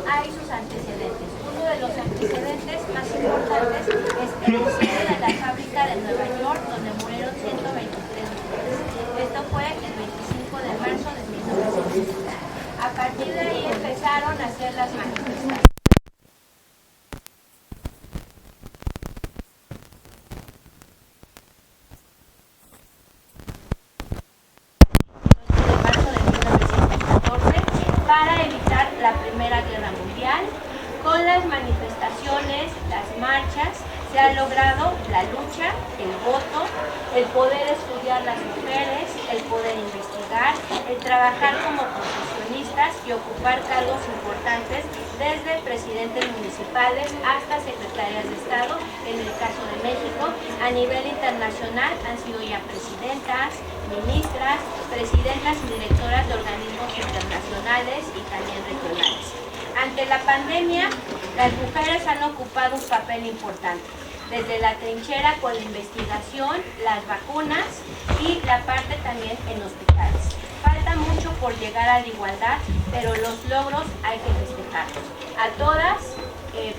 hay sus antecedentes. Uno de los antecedentes más importantes es el incendio de la fábrica de Nueva York, donde murieron 123 mujeres. Esto fue el 25 de marzo de 1960. A partir de ahí empezaron a hacer las manifestaciones. Para evitar la Primera Guerra Mundial. Con las manifestaciones, las marchas, se ha logrado la lucha, el voto, el poder estudiar las mujeres, el poder investigar, el trabajar como profesionistas y ocupar cargos importantes desde presidentes municipales hasta secretarias de Estado. En el caso de México, a nivel internacional han sido ya presidentas, ministras, presidentas y directoras de organismos internacionales y también regionales. Ante la pandemia, las mujeres han ocupado un papel importante, desde la trinchera con la investigación, las vacunas y la parte también en hospitales. Falta mucho por llegar a la igualdad, pero los logros hay que festejarlos. A todas,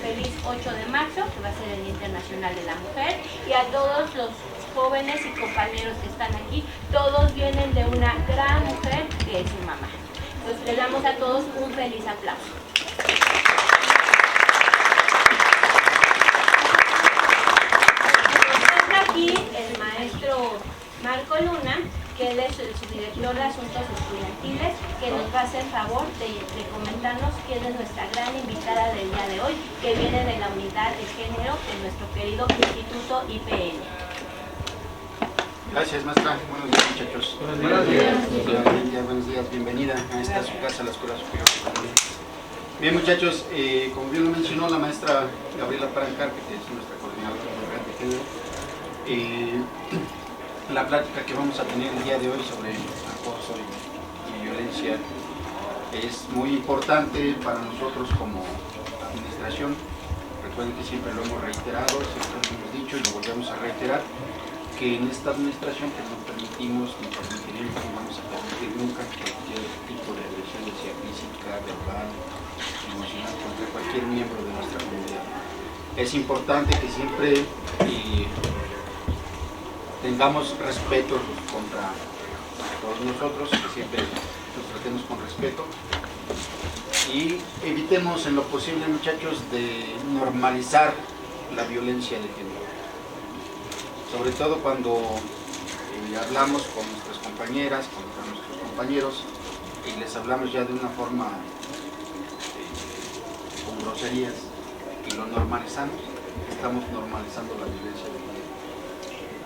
feliz 8 de marzo, que va a ser el Día Internacional de la Mujer, y a todos los jóvenes y compañeros que están aquí, todos vienen de una gran mujer que es su mamá. Entonces les damos a todos un feliz aplauso. Está aquí el maestro Marco Luna, que él es el subdirector de Asuntos Estudiantiles, que nos va a hacer favor de comentarnos quién es nuestra gran invitada del día de hoy, que viene de la Unidad de Género de nuestro querido Instituto IPN. Gracias, maestra. Buenos días, muchachos. Buenos días. Buenos días. Bienvenida a esta su casa, la Escuela Superior. Bien, muchachos, como bien lo mencionó la maestra Gabriela Parancar, que es nuestra coordinadora de género, la plática que vamos a tener el día de hoy sobre acoso y violencia es muy importante para nosotros como administración. Recuerden que siempre lo hemos reiterado, siempre lo hemos dicho y lo volvemos a reiterar, que en esta administración pues, no permitimos ni permitiremos ni vamos a permitir nunca cualquier tipo de agresión, ya sea física, verbal, emocional, contra cualquier miembro de nuestra comunidad. Es importante que siempre tengamos respeto contra todos nosotros, que siempre nos tratemos con respeto y evitemos en lo posible, muchachos, de normalizar la violencia de género. Sobre todo cuando hablamos con nuestras compañeras, con nuestros compañeros y les hablamos ya de una forma con groserías y lo normalizamos, estamos normalizando la violencia de género.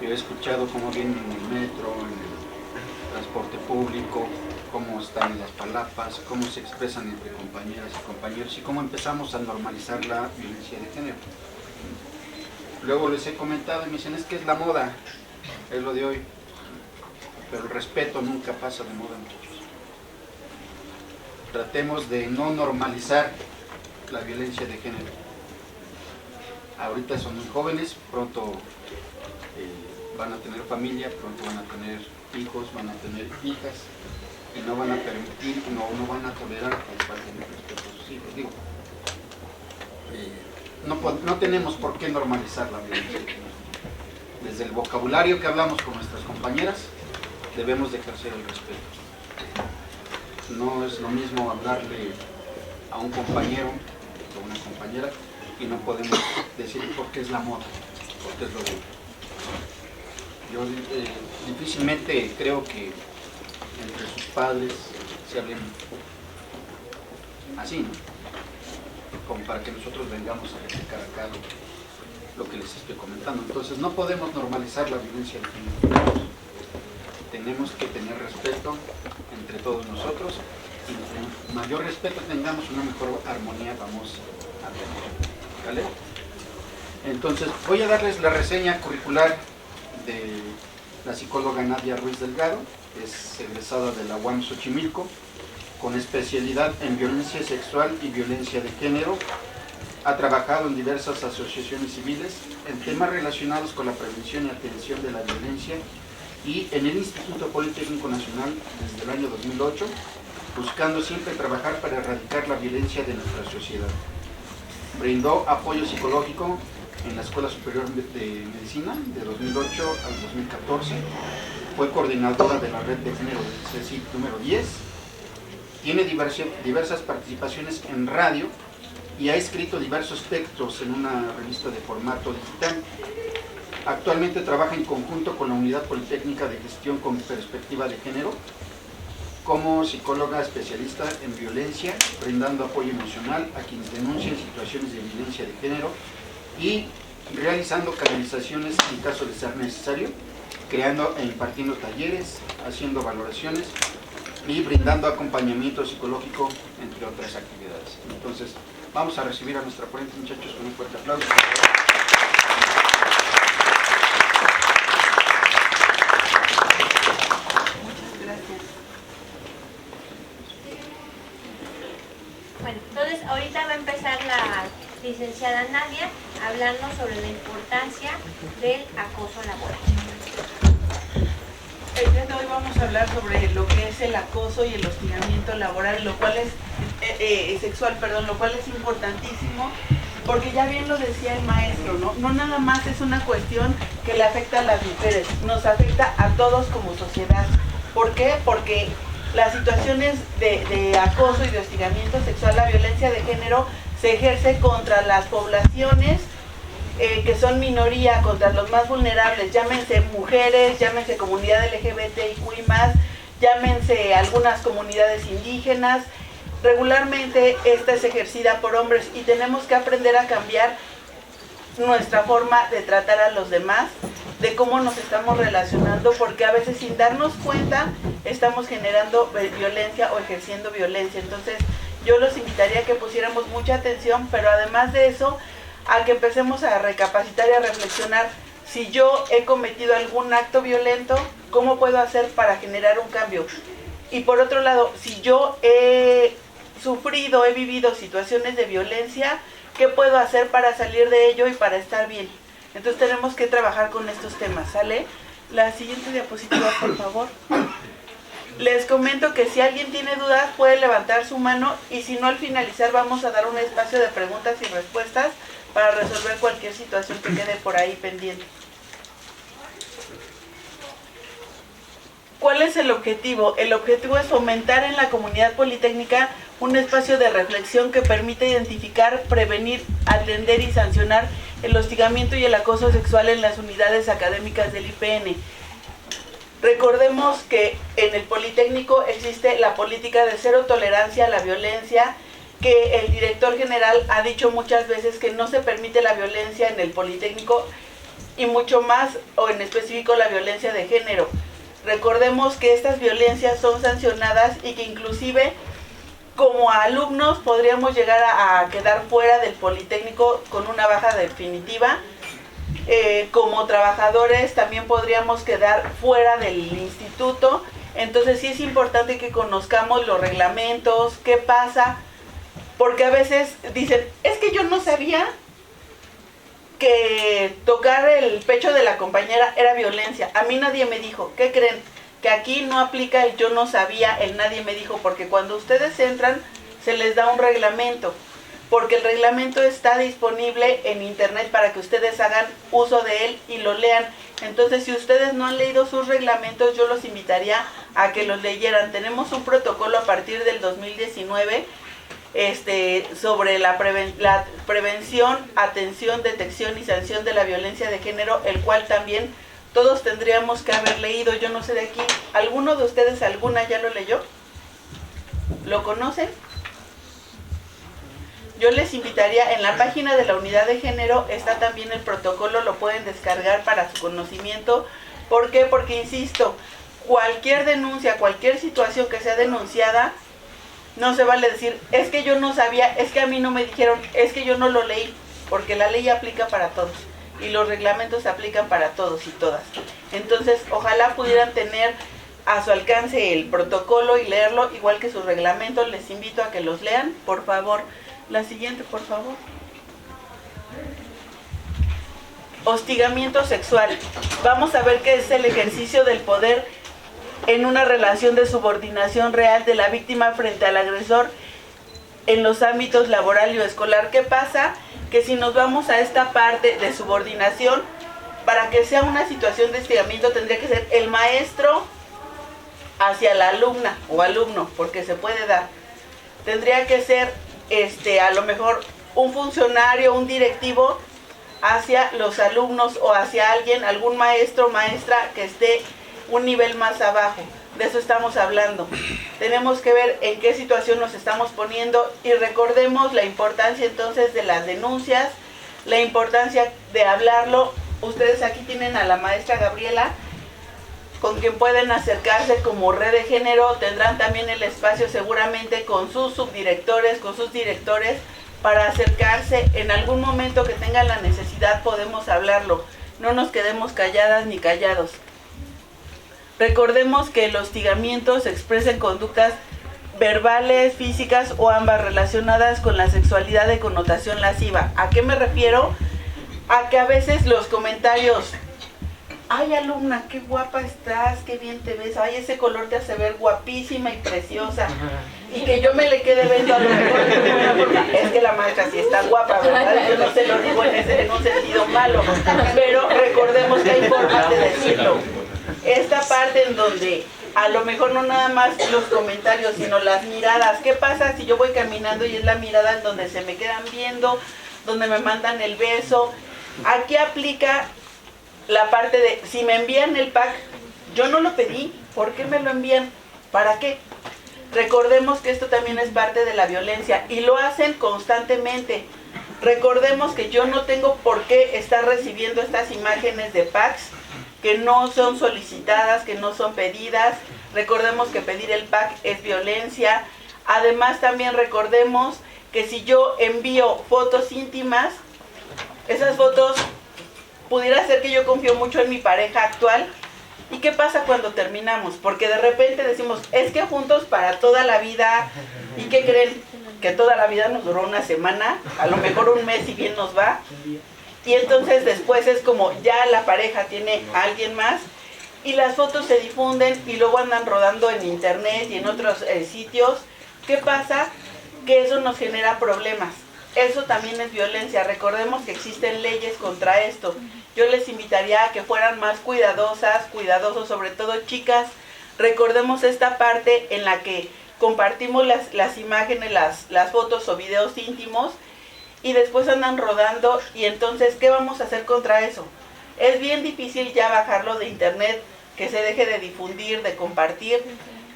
Yo he escuchado cómo vienen en el metro, en el transporte público, cómo están en las palapas, cómo se expresan entre compañeras y compañeros y cómo empezamos a normalizar la violencia de género. Luego les he comentado y me dicen, es que es la moda, es lo de hoy, pero el respeto nunca pasa de moda, muchachos. Tratemos de no normalizar la violencia de género. Ahorita son muy jóvenes, pronto van a tener familia, pronto van a tener hijos, van a tener hijas y no van a permitir, no van a tolerar que falten el respeto a sus hijos. Digo, no tenemos por qué normalizar la violencia. Desde el vocabulario que hablamos con nuestras compañeras, debemos de ejercer el respeto. No es lo mismo hablarle a un compañero o una compañera y no podemos decir porque es la moda, porque es lo de... Yo difícilmente creo que entre sus padres se hablen así, ¿no? Como para que nosotros vengamos a explicar acá lo que les estoy comentando. Entonces no podemos normalizar la violencia de género. Tenemos que tener respeto entre todos nosotros y entre mayor respeto tengamos, una mejor armonía vamos a tener. ¿Vale? Entonces voy a darles la reseña curricular de la psicóloga Nadia Ruiz Delgado, es egresada de la UAM Xochimilco, con especialidad en violencia sexual y violencia de género. Ha trabajado en diversas asociaciones civiles en temas relacionados con la prevención y atención de la violencia y en el Instituto Politécnico Nacional desde el año 2008 buscando siempre trabajar para erradicar la violencia de nuestra sociedad. Brindó apoyo psicológico en la Escuela Superior de Medicina de 2008 al 2014. Fue coordinadora de la Red de Género del CSIC número 10. Tiene diversas participaciones en radio y ha escrito diversos textos en una revista de formato digital. Actualmente trabaja en conjunto con la Unidad Politécnica de Gestión con Perspectiva de Género como psicóloga especialista en violencia, brindando apoyo emocional a quienes denuncian situaciones de violencia de género y realizando canalizaciones en caso de ser necesario, creando e impartiendo talleres, haciendo valoraciones y brindando acompañamiento psicológico, entre otras actividades. Entonces, vamos a recibir a nuestra ponente, muchachos, con un fuerte aplauso. Bueno, entonces ahorita va a empezar la licenciada Nadia a hablarnos sobre la importancia del acoso laboral. El día de hoy vamos a hablar sobre lo que es el acoso y el hostigamiento laboral, lo cual es sexual, lo cual es importantísimo, porque ya bien lo decía el maestro, ¿no? No nada más es una cuestión que le afecta a las mujeres, nos afecta a todos como sociedad. ¿Por qué? Porque las situaciones de acoso y de hostigamiento sexual, la violencia de género, se ejerce contra las poblaciones que son minoría, contra los más vulnerables, llámense mujeres, llámense comunidad LGBTIQ+, llámense algunas comunidades indígenas. Regularmente esta es ejercida por hombres y tenemos que aprender a cambiar nuestra forma de tratar a los demás, de cómo nos estamos relacionando, porque a veces sin darnos cuenta estamos generando violencia o ejerciendo violencia. Entonces yo los invitaría a que pusiéramos mucha atención, pero además de eso, a que empecemos a recapacitar y a reflexionar. Si yo he cometido algún acto violento, ¿cómo puedo hacer para generar un cambio? Y por otro lado, si yo he sufrido, he vivido situaciones de violencia, ¿qué puedo hacer para salir de ello y para estar bien? Entonces tenemos que trabajar con estos temas, ¿sale? La siguiente diapositiva, por favor. Les comento que si alguien tiene dudas puede levantar su mano y si no, al finalizar vamos a dar un espacio de preguntas y respuestas para resolver cualquier situación que quede por ahí pendiente. ¿Cuál es el objetivo? El objetivo es fomentar en la comunidad politécnica un espacio de reflexión que permita identificar, prevenir, atender y sancionar el hostigamiento y el acoso sexual en las unidades académicas del IPN. Recordemos que en el Politécnico existe la política de cero tolerancia a la violencia, que el director general ha dicho muchas veces que no se permite la violencia en el Politécnico y mucho más, o en específico, la violencia de género. Recordemos que estas violencias son sancionadas y que inclusive como alumnos podríamos llegar a quedar fuera del Politécnico con una baja definitiva. Como trabajadores también podríamos quedar fuera del instituto. Entonces sí es importante que conozcamos los reglamentos, qué pasa, porque a veces dicen, es que yo no sabía que tocar el pecho de la compañera era violencia. A mí nadie me dijo. ¿Qué creen? Que aquí no aplica el yo no sabía, el nadie me dijo, porque cuando ustedes entran se les da un reglamento, porque el reglamento está disponible en internet para que ustedes hagan uso de él y lo lean. Entonces, si ustedes no han leído sus reglamentos, yo los invitaría a que los leyeran. Tenemos un protocolo a partir del 2019 sobre la prevención, atención, detección y sanción de la violencia de género, el cual también todos tendríamos que haber leído. Yo no sé de aquí, ¿alguno de ustedes, alguna ya lo leyó? ¿Lo conocen? Yo les invitaría, en la página de la unidad de género está también el protocolo, lo pueden descargar para su conocimiento. ¿Por qué? Porque, insisto, cualquier denuncia, cualquier situación que sea denunciada, no se vale decir, es que yo no sabía, es que a mí no me dijeron, es que yo no lo leí, porque la ley aplica para todos y los reglamentos se aplican para todos y todas. Entonces, ojalá pudieran tener a su alcance el protocolo y leerlo, igual que sus reglamentos. Les invito a que los lean, por favor. La siguiente, por favor. Hostigamiento sexual. Vamos a ver qué es el ejercicio del poder en una relación de subordinación real de la víctima frente al agresor en los ámbitos laboral y escolar. ¿Qué pasa? Que si nos vamos a esta parte de subordinación, para que sea una situación de hostigamiento tendría que ser el maestro hacia la alumna o alumno, porque se puede dar. Tendría que ser a lo mejor un funcionario, un directivo hacia los alumnos o hacia alguien, algún maestro o maestra que esté un nivel más abajo. De eso estamos hablando. Tenemos que ver en qué situación nos estamos poniendo y recordemos la importancia entonces de las denuncias, la importancia de hablarlo. Ustedes aquí tienen a la maestra Gabriela, con quien pueden acercarse como red de género. Tendrán también el espacio seguramente con sus subdirectores, con sus directores, para acercarse. En algún momento que tengan la necesidad podemos hablarlo. No nos quedemos calladas ni callados. Recordemos que el hostigamiento se expresa en conductas verbales, físicas o ambas relacionadas con la sexualidad de connotación lasciva. ¿A qué me refiero? A que a veces los comentarios: ay, alumna, qué guapa estás, qué bien te ves, ay, ese color te hace ver guapísima y preciosa, y que yo me le quede viendo a lo mejor es que la maestra sí está guapa, ¿verdad? Yo no se lo digo en un sentido malo, pero recordemos que hay formas de decirlo. Esta parte en donde a lo mejor no nada más los comentarios, sino las miradas. ¿Qué pasa si yo voy caminando y es la mirada en donde se me quedan viendo, donde me mandan el beso? Aquí aplica la parte de, si me envían el pack, yo no lo pedí, ¿por qué me lo envían? ¿Para qué? Recordemos que esto también es parte de la violencia y lo hacen constantemente. Recordemos que yo no tengo por qué estar recibiendo estas imágenes de packs que no son solicitadas, que no son pedidas. Recordemos que pedir el pack es violencia. Además también recordemos que si yo envío fotos íntimas, esas fotos pudiera ser que yo confío mucho en mi pareja actual. ¿Y qué pasa cuando terminamos? Porque de repente decimos, es que juntos para toda la vida. ¿Y qué creen? Que toda la vida nos duró una semana, a lo mejor un mes si bien nos va. Y entonces después es como ya la pareja tiene a alguien más y las fotos se difunden y luego andan rodando en internet y en otros sitios. ¿Qué pasa? Que eso nos genera problemas. Eso también es violencia. Recordemos que existen leyes contra esto. Yo les invitaría a que fueran más cuidadosas, cuidadosos, sobre todo chicas. Recordemos esta parte en la que compartimos las imágenes, las fotos o videos íntimos y después andan rodando. Y entonces, ¿qué vamos a hacer contra eso? Es bien difícil ya bajarlo de internet, que se deje de difundir, de compartir.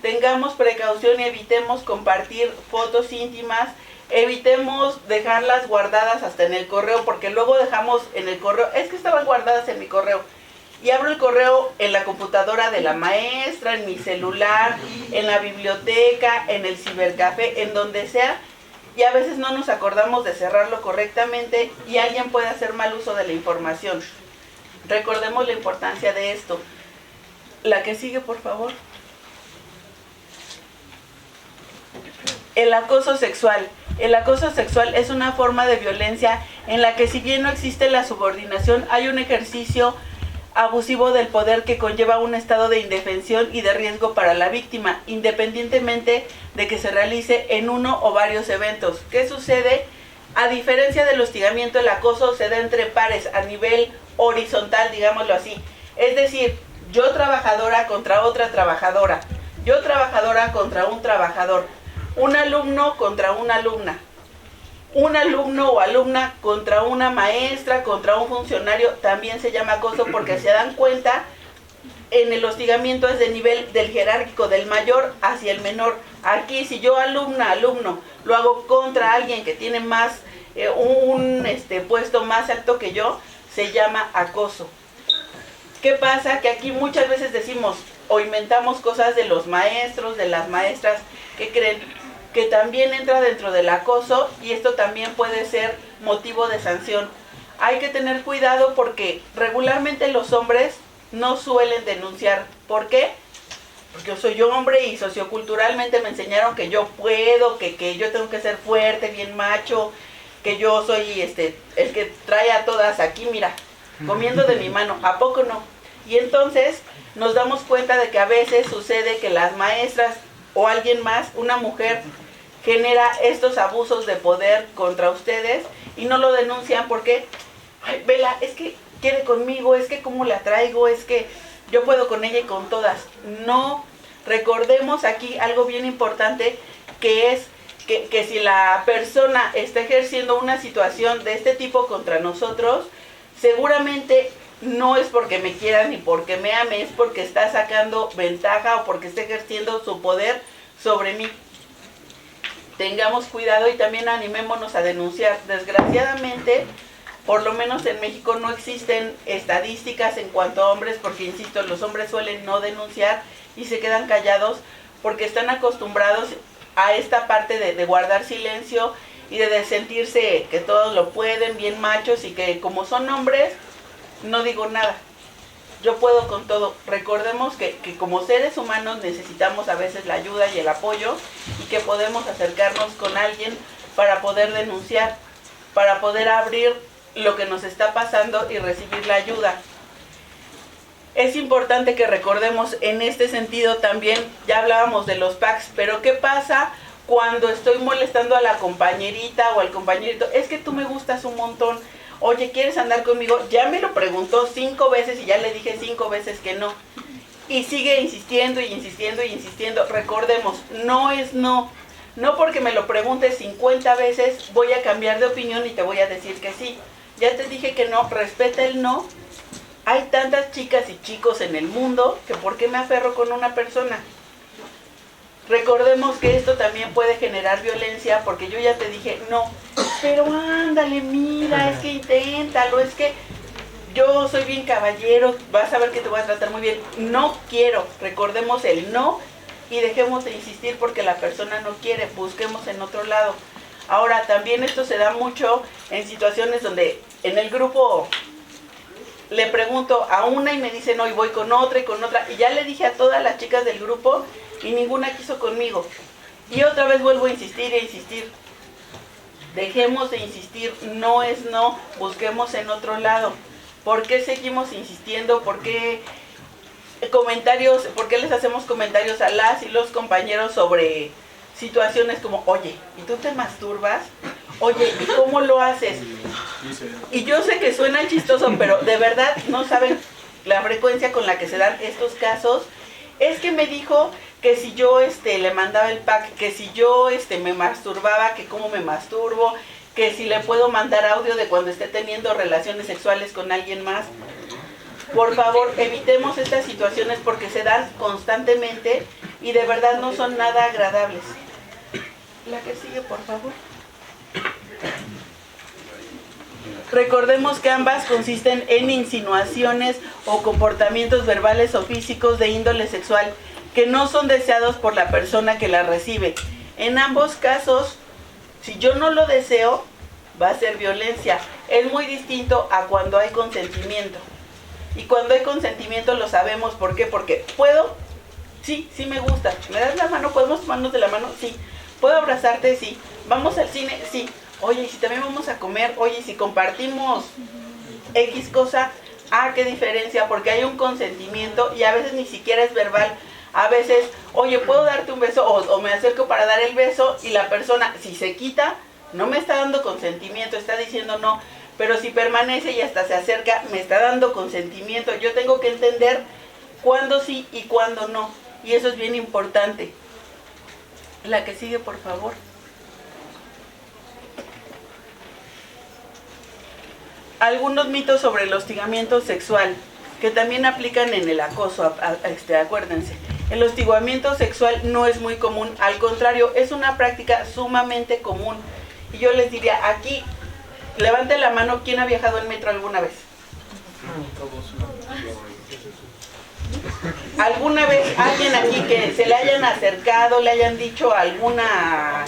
Tengamos precaución y evitemos compartir fotos íntimas. Evitemos dejarlas guardadas hasta en el correo, porque luego dejamos en el correo, es que estaban guardadas en mi correo, y abro el correo en la computadora de la maestra, en mi celular, en la biblioteca, en el cibercafé, en donde sea, y a veces no nos acordamos de cerrarlo correctamente y alguien puede hacer mal uso de la información. Recordemos la importancia de esto. La que sigue, por favor. El acoso sexual. El acoso sexual es una forma de violencia en la que, si bien no existe la subordinación, hay un ejercicio abusivo del poder que conlleva un estado de indefensión y de riesgo para la víctima, independientemente de que se realice en uno o varios eventos. ¿Qué sucede? A diferencia del hostigamiento, el acoso se da entre pares a nivel horizontal, digámoslo así. Es decir, yo trabajadora contra otra trabajadora, yo trabajadora contra un trabajador, un alumno contra una alumna, un alumno o alumna contra una maestra, contra un funcionario. También se llama acoso porque se dan cuenta, en el hostigamiento es de nivel del jerárquico, del mayor hacia el menor. Aquí, si yo alumna, alumno, lo hago contra alguien que tiene más, un puesto más alto que yo, se llama acoso. ¿Qué pasa? Que aquí muchas veces decimos o inventamos cosas de los maestros, de las maestras, que creen que también entra dentro del acoso, y esto también puede ser motivo de sanción. Hay que tener cuidado porque regularmente los hombres no suelen denunciar. ¿Por qué? Porque yo soy hombre y socioculturalmente me enseñaron que yo puedo, que yo tengo que ser fuerte, bien macho, que yo soy el que trae a todas aquí, mira, comiendo de mi mano. ¿A poco no? Y entonces nos damos cuenta de que a veces sucede que las maestras o alguien más, una mujer, genera estos abusos de poder contra ustedes y no lo denuncian porque, ay, Vela, es que quiere conmigo, es que cómo la traigo, es que yo puedo con ella y con todas. No, recordemos aquí algo bien importante, que es que si la persona está ejerciendo una situación de este tipo contra nosotros, seguramente no es porque me quiera ni porque me ame, es porque está sacando ventaja o porque está ejerciendo su poder sobre mí. Tengamos cuidado y también animémonos a denunciar. Desgraciadamente, por lo menos en México no existen estadísticas en cuanto a hombres, porque insisto, los hombres suelen no denunciar y se quedan callados porque están acostumbrados a esta parte de guardar silencio y de sentirse que todos lo pueden, bien machos, y que como son hombres, no digo nada. Yo puedo con todo. Recordemos que como seres humanos necesitamos a veces la ayuda y el apoyo, y que podemos acercarnos con alguien para poder denunciar, para poder abrir lo que nos está pasando y recibir la ayuda. Es importante que recordemos en este sentido también, ya hablábamos de los packs, pero ¿qué pasa cuando estoy molestando a la compañerita o al compañerito? Es que tú me gustas un montón. Oye, ¿quieres andar conmigo? Ya me lo preguntó 5 veces y ya le dije 5 veces que no. Y sigue insistiendo y insistiendo y insistiendo. Recordemos, no es no. No porque me lo preguntes 50 veces voy a cambiar de opinión y te voy a decir que sí. Ya te dije que no, respeta el no. Hay tantas chicas y chicos en el mundo que ¿por qué me aferro con una persona? Recordemos que esto también puede generar violencia, porque yo ya te dije no, pero ándale, mira, es que inténtalo, es que yo soy bien caballero, vas a ver que te voy a tratar muy bien. No quiero, recordemos el no y dejemos de insistir porque la persona no quiere, busquemos en otro lado. Ahora, también esto se da mucho en situaciones donde en el grupo le pregunto a una y me dice no, y voy con otra, y ya le dije a todas las chicas del grupo y ninguna quiso conmigo. Y otra vez vuelvo a insistir e insistir. Dejemos de insistir, no es no, busquemos en otro lado. ¿Por qué seguimos insistiendo? ¿Por qué les hacemos comentarios a las y los compañeros sobre situaciones como, oye, ¿y tú te masturbas? Oye, ¿y cómo lo haces? Y yo sé que suena chistoso, pero de verdad no saben la frecuencia con la que se dan estos casos. Es que me dijo que si yo le mandaba el pack, que si yo me masturbaba, que cómo me masturbo, que si le puedo mandar audio de cuando esté teniendo relaciones sexuales con alguien más. Por favor, evitemos estas situaciones porque se dan constantemente y de verdad no son nada agradables. La que sigue, por favor. Recordemos que ambas consisten en insinuaciones o comportamientos verbales o físicos de índole sexual que no son deseados por la persona que las recibe. En ambos casos, si yo no lo deseo, va a ser violencia. Es muy distinto a cuando hay consentimiento. Y cuando hay consentimiento lo sabemos. ¿Por qué? Porque ¿puedo? Sí, sí me gusta. ¿Me das la mano? ¿Podemos tomarnos de la mano? Sí. ¿Puedo abrazarte? Sí. ¿Vamos al cine? Sí. Oye, ¿y si también vamos a comer? Oye, ¿y si compartimos X cosa? Ah, qué diferencia, porque hay un consentimiento y a veces ni siquiera es verbal. A veces, oye, ¿puedo darte un beso? O me acerco para dar el beso y la persona, si se quita, no me está dando consentimiento, está diciendo no. Pero si permanece y hasta se acerca, me está dando consentimiento. Yo tengo que entender cuándo sí y cuándo no. Y eso es bien importante. La que sigue, por favor. Algunos mitos sobre el hostigamiento sexual, que también aplican en el acoso, acuérdense. El hostigamiento sexual no es muy común, al contrario, es una práctica sumamente común. Y yo les diría, aquí, levante la mano, ¿quién ha viajado en metro alguna vez? ¿Alguna vez alguien aquí que se le hayan acercado, le hayan dicho alguna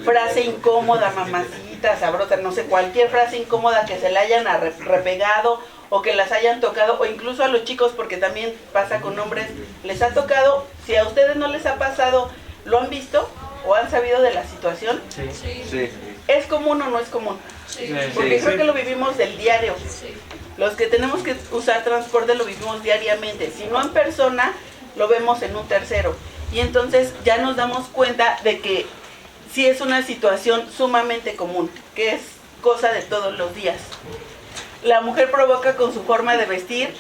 frase incómoda, mamacita, sabrosa, no sé, cualquier frase incómoda que se le hayan repegado o que las hayan tocado, o incluso a los chicos, porque también pasa con hombres, les ha tocado? Si a ustedes no les ha pasado, ¿lo han visto o han sabido de la situación? Sí. ¿Es común o no es común? Porque creo que lo vivimos del diario. Los que tenemos que usar transporte lo vivimos diariamente. Si no en persona, lo vemos en un tercero. Y entonces ya nos damos cuenta de que sí es una situación sumamente común, que es cosa de todos los días. La mujer provoca con su forma de vestir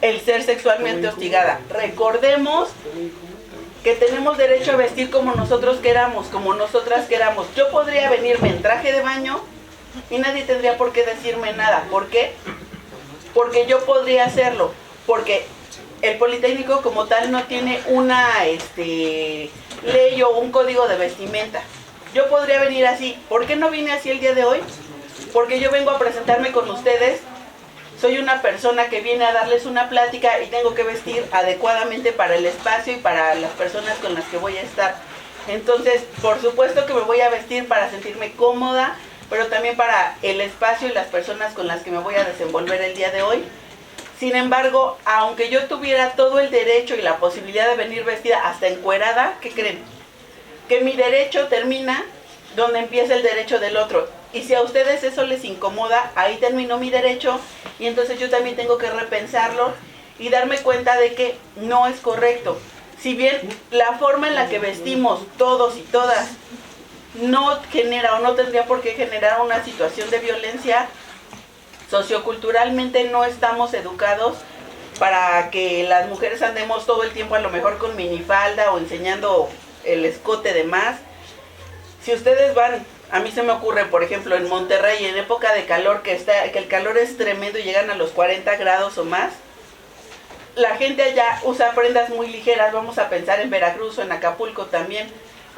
el ser sexualmente hostigada. Recordemos que tenemos derecho a vestir como nosotros queramos, como nosotras queramos. Yo podría venirme en traje de baño y nadie tendría por qué decirme nada. ¿Por qué? Porque yo podría hacerlo. Porque el Politécnico como tal no tiene una ley o un código de vestimenta. Yo podría venir así. ¿Por qué no vine así el día de hoy? Porque yo vengo a presentarme con ustedes. Soy una persona que viene a darles una plática y tengo que vestir adecuadamente para el espacio y para las personas con las que voy a estar. Entonces, por supuesto que me voy a vestir para sentirme cómoda, pero también para el espacio y las personas con las que me voy a desenvolver el día de hoy. Sin embargo, aunque yo tuviera todo el derecho y la posibilidad de venir vestida hasta encuerada, ¿qué creen? Que mi derecho termina donde empieza el derecho del otro. Y si a ustedes eso les incomoda, ahí terminó mi derecho y entonces yo también tengo que repensarlo y darme cuenta de que no es correcto. Si bien la forma en la que vestimos todos y todas no genera o no tendría por qué generar una situación de violencia, socioculturalmente no estamos educados para que las mujeres andemos todo el tiempo a lo mejor con minifalda o enseñando el escote de más. Si ustedes van, a mí se me ocurre, por ejemplo, en Monterrey, en época de calor, que el calor es tremendo y llegan a los 40 grados o más, la gente allá usa prendas muy ligeras. Vamos a pensar en Veracruz o en Acapulco también,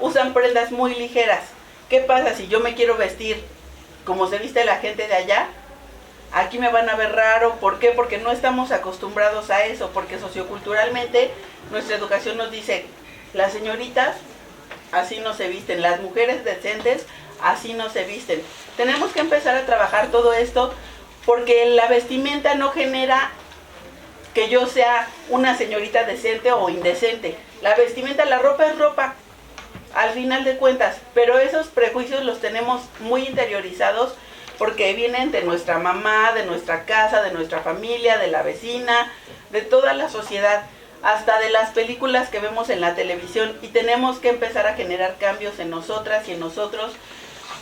usan prendas muy ligeras. ¿Qué pasa si yo me quiero vestir como se viste la gente de allá? Aquí me van a ver raro. ¿Por qué? Porque no estamos acostumbrados a eso, porque socioculturalmente nuestra educación nos dice, las señoritas así no se visten, las mujeres decentes así no se visten. Tenemos que empezar a trabajar todo esto porque la vestimenta no genera que yo sea una señorita decente o indecente. La vestimenta, la ropa es ropa, al final de cuentas, pero esos prejuicios los tenemos muy interiorizados porque vienen de nuestra mamá, de nuestra casa, de nuestra familia, de la vecina, de toda la sociedad, hasta de las películas que vemos en la televisión, y tenemos que empezar a generar cambios en nosotras y en nosotros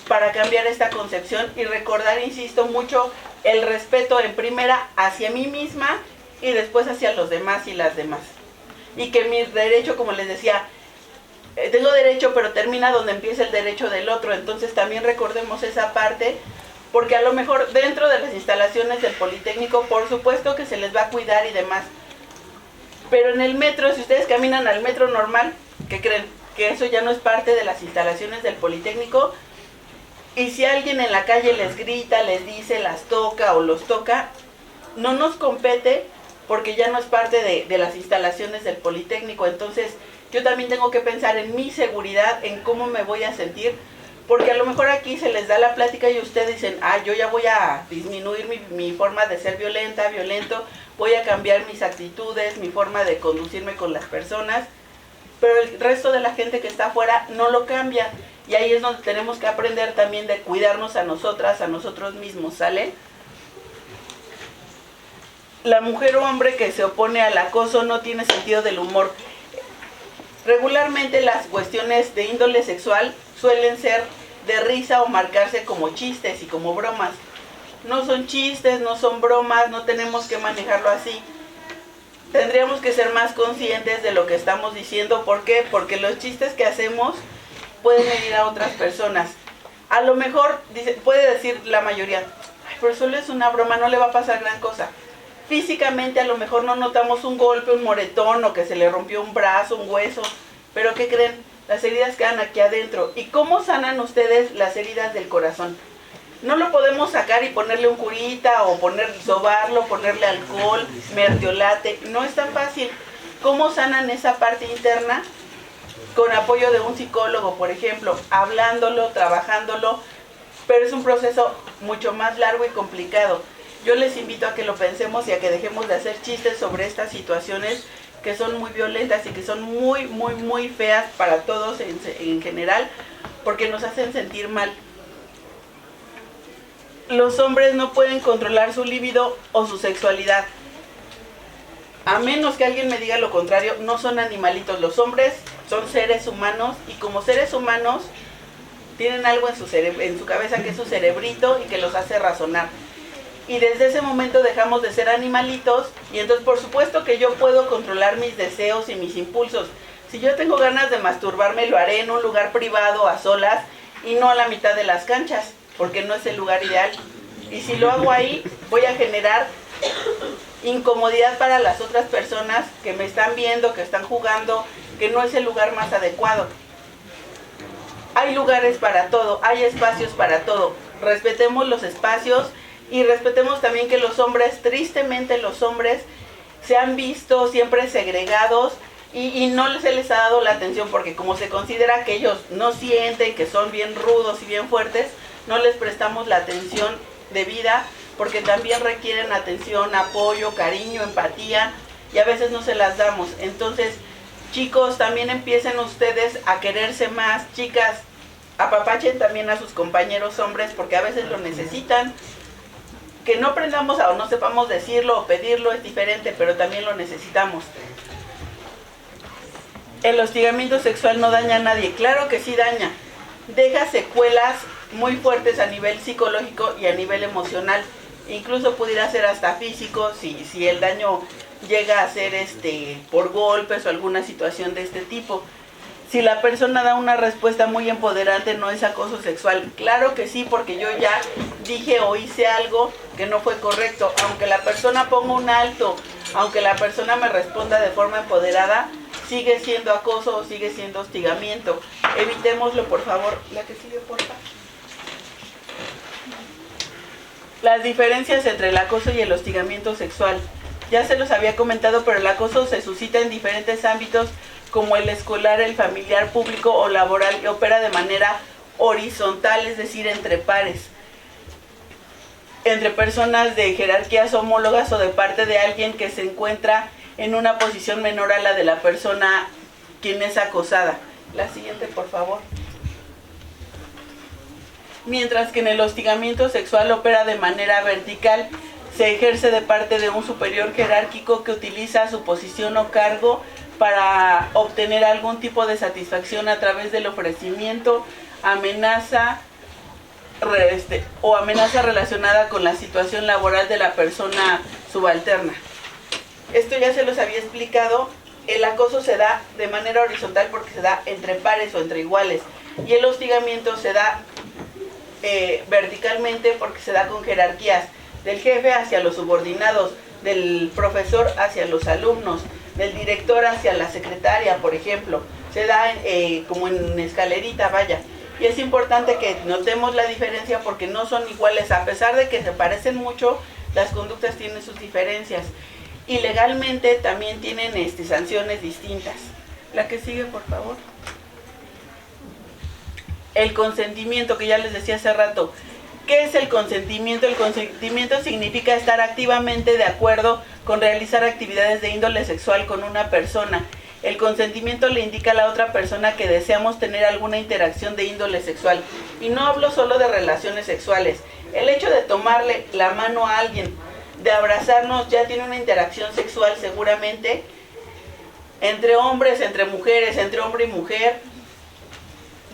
para cambiar esta concepción y recordar, insisto, mucho el respeto en primera hacia mí misma y después hacia los demás y las demás. Y que mi derecho, como les decía, tengo derecho, pero termina donde empieza el derecho del otro. Entonces también recordemos esa parte, porque a lo mejor dentro de las instalaciones del Politécnico, por supuesto que se les va a cuidar y demás. Pero en el metro, si ustedes caminan al metro normal, ¿qué creen? Que eso ya no es parte de las instalaciones del Politécnico. Y si alguien en la calle les grita, les dice, las toca o los toca, no nos compete porque ya no es parte de las instalaciones del Politécnico. Entonces yo también tengo que pensar en mi seguridad, en cómo me voy a sentir, porque a lo mejor aquí se les da la plática y ustedes dicen, yo ya voy a disminuir mi forma de ser violento, voy a cambiar mis actitudes, mi forma de conducirme con las personas, pero el resto de la gente que está afuera no lo cambia, y ahí es donde tenemos que aprender también de cuidarnos a nosotras, a nosotros mismos, ¿sale? La mujer o hombre que se opone al acoso no tiene sentido del humor. Regularmente las cuestiones de índole sexual suelen ser de risa o marcarse como chistes y como bromas. No son chistes, no son bromas, no tenemos que manejarlo así. Tendríamos que ser más conscientes de lo que estamos diciendo. ¿Por qué? Porque los chistes que hacemos pueden herir a otras personas. A lo mejor puede decir la mayoría, ay, pero solo es una broma, no le va a pasar gran cosa. Físicamente a lo mejor no notamos un golpe, un moretón o que se le rompió un brazo, un hueso, pero ¿qué creen? Las heridas quedan aquí adentro. ¿Y cómo sanan ustedes las heridas del corazón? No lo podemos sacar y ponerle un curita o sobarlo, ponerle alcohol, mertiolate. No es tan fácil. ¿Cómo sanan esa parte interna? Con apoyo de un psicólogo, por ejemplo, hablándolo, trabajándolo, pero es un proceso mucho más largo y complicado. Yo les invito a que lo pensemos y a que dejemos de hacer chistes sobre estas situaciones que son muy violentas y que son muy, muy, muy feas para todos en general, porque nos hacen sentir mal. los hombres no pueden controlar su libido o su sexualidad. A menos que alguien me diga lo contrario, no son animalitos. Los hombres son seres humanos y como seres humanos tienen algo en su cabeza que es su cerebrito y que los hace razonar. Y desde ese momento dejamos de ser animalitos y entonces por supuesto que yo puedo controlar mis deseos y mis impulsos. Si yo tengo ganas de masturbarme, lo haré en un lugar privado, a solas, y no a la mitad de las canchas, porque no es el lugar ideal. Y si lo hago ahí, voy a generar incomodidad para las otras personas que me están viendo, que están jugando, que no es el lugar más adecuado. Hay lugares para todo, hay espacios para todo. Respetemos los espacios y respetemos también que los hombres, tristemente los hombres, se han visto siempre segregados y no se les ha dado la atención porque como se considera que ellos no sienten, que son bien rudos y bien fuertes, no les prestamos la atención debida porque también requieren atención, apoyo, cariño, empatía y a veces no se las damos. Entonces, chicos, también empiecen ustedes a quererse más. Chicas, apapachen también a sus compañeros hombres porque a veces lo necesitan. Que no aprendamos o no sepamos decirlo o pedirlo es diferente, pero también lo necesitamos. El hostigamiento sexual no daña a nadie. Claro que sí daña. Deja secuelas muy fuertes a nivel psicológico y a nivel emocional. Incluso pudiera ser hasta físico si el daño llega a ser por golpes o alguna situación de este tipo. Si la persona da una respuesta muy empoderante, no es acoso sexual. Claro que sí, porque yo ya dije o hice algo que no fue correcto. Aunque la persona ponga un alto, aunque la persona me responda de forma empoderada, sigue siendo acoso o sigue siendo hostigamiento. Evitémoslo, por favor. La que sigue, por favor. Las diferencias entre el acoso y el hostigamiento sexual. Ya se los había comentado, pero el acoso se suscita en diferentes ámbitos como el escolar, el familiar, público o laboral, y opera de manera horizontal, es decir, entre pares, entre personas de jerarquías homólogas o de parte de alguien que se encuentra en una posición menor a la de la persona quien es acosada. La siguiente, por favor. Mientras que en el hostigamiento sexual opera de manera vertical, se ejerce de parte de un superior jerárquico que utiliza su posición o cargo para obtener algún tipo de satisfacción a través del ofrecimiento, amenaza o amenaza relacionada con la situación laboral de la persona subalterna. Esto ya se los había explicado. El acoso se da de manera horizontal porque se da entre pares o entre iguales, y el hostigamiento se da verticalmente porque se da con jerarquías, del jefe hacia los subordinados, del profesor hacia los alumnos, del director hacia la secretaria, por ejemplo. Se da como en escalerita, vaya. Y es importante que notemos la diferencia porque no son iguales. A pesar de que se parecen mucho, las conductas tienen sus diferencias. Y legalmente también tienen sanciones distintas. La que sigue, por favor. El consentimiento, que ya les decía hace rato. ¿Qué es el consentimiento? El consentimiento significa estar activamente de acuerdo con realizar actividades de índole sexual con una persona. El consentimiento le indica a la otra persona que deseamos tener alguna interacción de índole sexual. Y no hablo solo de relaciones sexuales. El hecho de tomarle la mano a alguien, de abrazarnos, ya tiene una interacción sexual seguramente. Entre hombres, entre mujeres, entre hombre y mujer.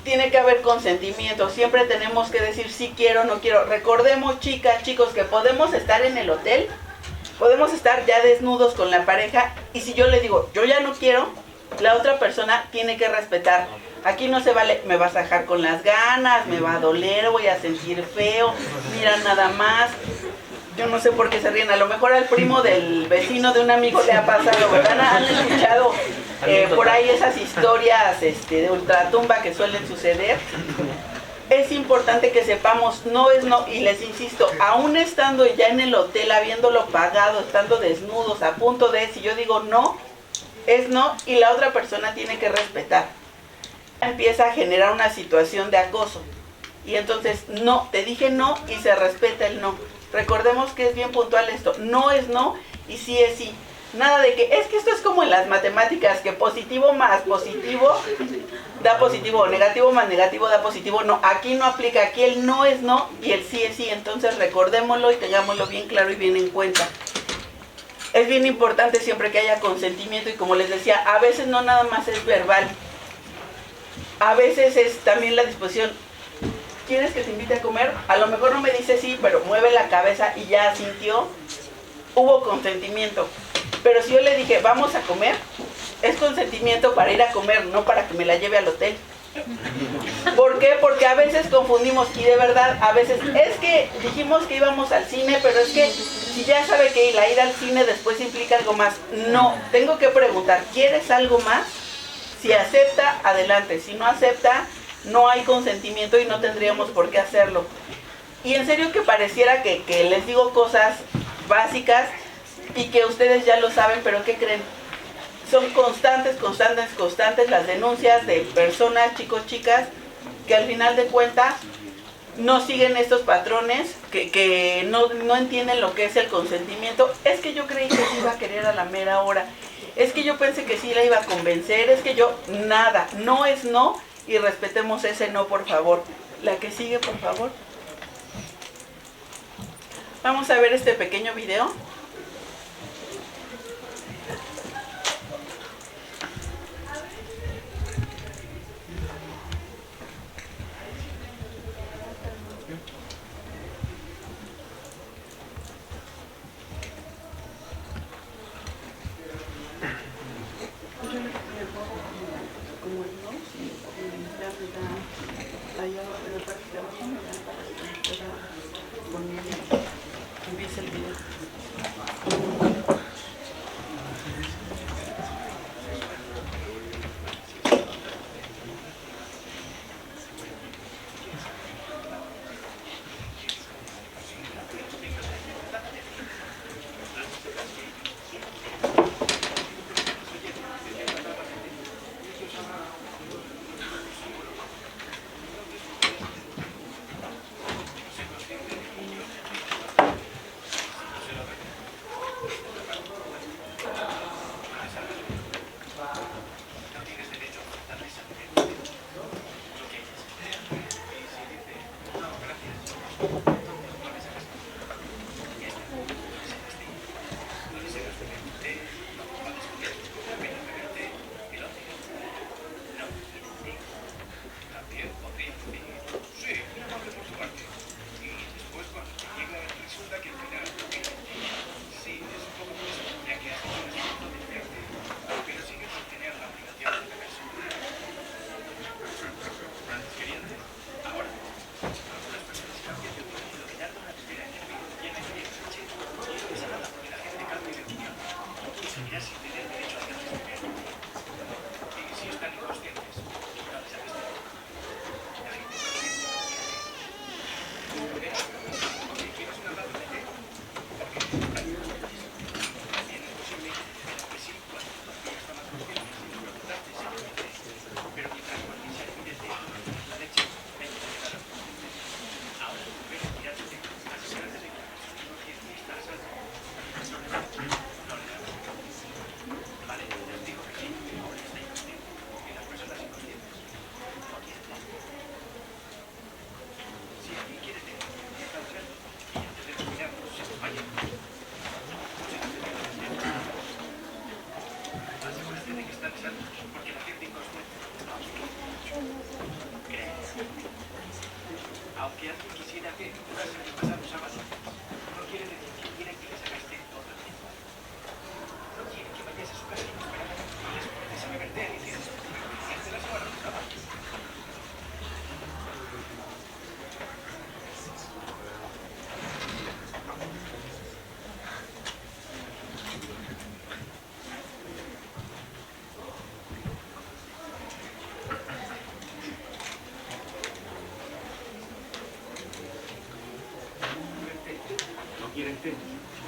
Tiene que haber consentimiento. Siempre tenemos que decir sí quiero, no quiero. Recordemos, chicas, chicos, que podemos estar en el hotel, podemos estar ya desnudos con la pareja, y si yo le digo yo ya no quiero, la otra persona tiene que respetar. Aquí no se vale, me vas a dejar con las ganas, me va a doler, voy a sentir feo, mira nada más. Yo no sé por qué se ríen. A lo mejor al primo del vecino de un amigo le ha pasado, ¿verdad? Han escuchado por ahí esas historias de ultratumba que suelen suceder. Es importante que sepamos, no es no, y les insisto, aún estando ya en el hotel, habiéndolo pagado, estando desnudos, a punto de, si yo digo no, es no, y la otra persona tiene que respetar. Empieza a generar una situación de acoso. Y entonces, no, te dije no y se respeta el no. Recordemos que es bien puntual esto, no es no y sí es sí. Nada de que, es que esto es como en las matemáticas, que positivo más positivo da positivo, negativo más negativo da positivo. No, aquí no aplica, aquí el no es no y el sí es sí. Entonces recordémoslo y tengámoslo bien claro y bien en cuenta. Es bien importante siempre que haya consentimiento y como les decía, a veces no nada más es verbal. A veces es también la disposición. ¿Quieres que te invite a comer? A lo mejor no me dice sí, pero mueve la cabeza y ya sintió. Hubo consentimiento. Pero si yo le dije, vamos a comer, es consentimiento para ir a comer, no para que me la lleve al hotel. ¿Por qué? Porque a veces confundimos y de verdad, a veces es que dijimos que íbamos al cine, pero es que si ya sabe que la ida al cine después implica algo más. No, tengo que preguntar, ¿quieres algo más? Si acepta, adelante. Si no acepta, no hay consentimiento y no tendríamos por qué hacerlo. Y en serio que pareciera que les digo cosas básicas y que ustedes ya lo saben, pero ¿qué creen? Son constantes las denuncias de personas, chicos, chicas, que al final de cuentas no siguen estos patrones, que no entienden lo que es el consentimiento. Es que yo creí que sí iba a querer a la mera hora. Es que yo pensé que sí la iba a convencer. Es que yo, nada, no es no y respetemos ese no, por favor. La que sigue, por favor. Vamos a ver este pequeño video.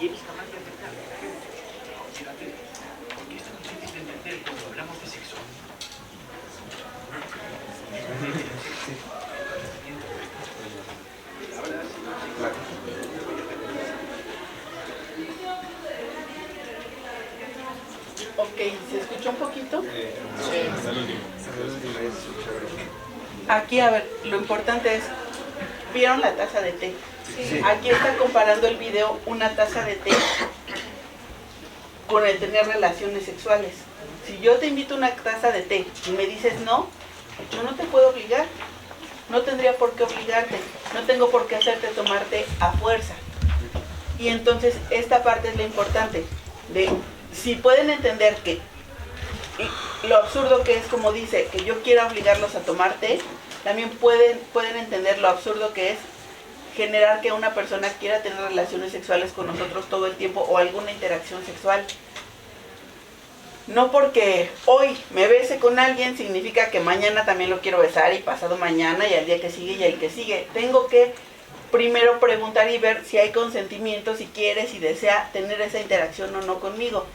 Y eres capaz de aceptar. Considérate, porque esto no consiste en entender cuando hablamos de sexo. un poquito? Aquí, a ver, lo importante es, ¿vieron la taza de té? Sí. Aquí está comparando el video una taza de té con el tener relaciones sexuales. Si yo te invito a una taza de té y me dices no, yo no te puedo obligar. No tendría por qué obligarte. No tengo por qué hacerte tomarte a fuerza. Y entonces esta parte es la importante. Si pueden entender que lo absurdo que es, como dice, que yo quiera obligarlos a tomar té, también pueden entender lo absurdo que es generar que una persona quiera tener relaciones sexuales con nosotros todo el tiempo o alguna interacción sexual. No porque hoy me bese con alguien significa que mañana también lo quiero besar y pasado mañana y al día que sigue y el que sigue. Tengo que primero preguntar y ver si hay consentimiento, si quiere, si desea tener esa interacción o no conmigo.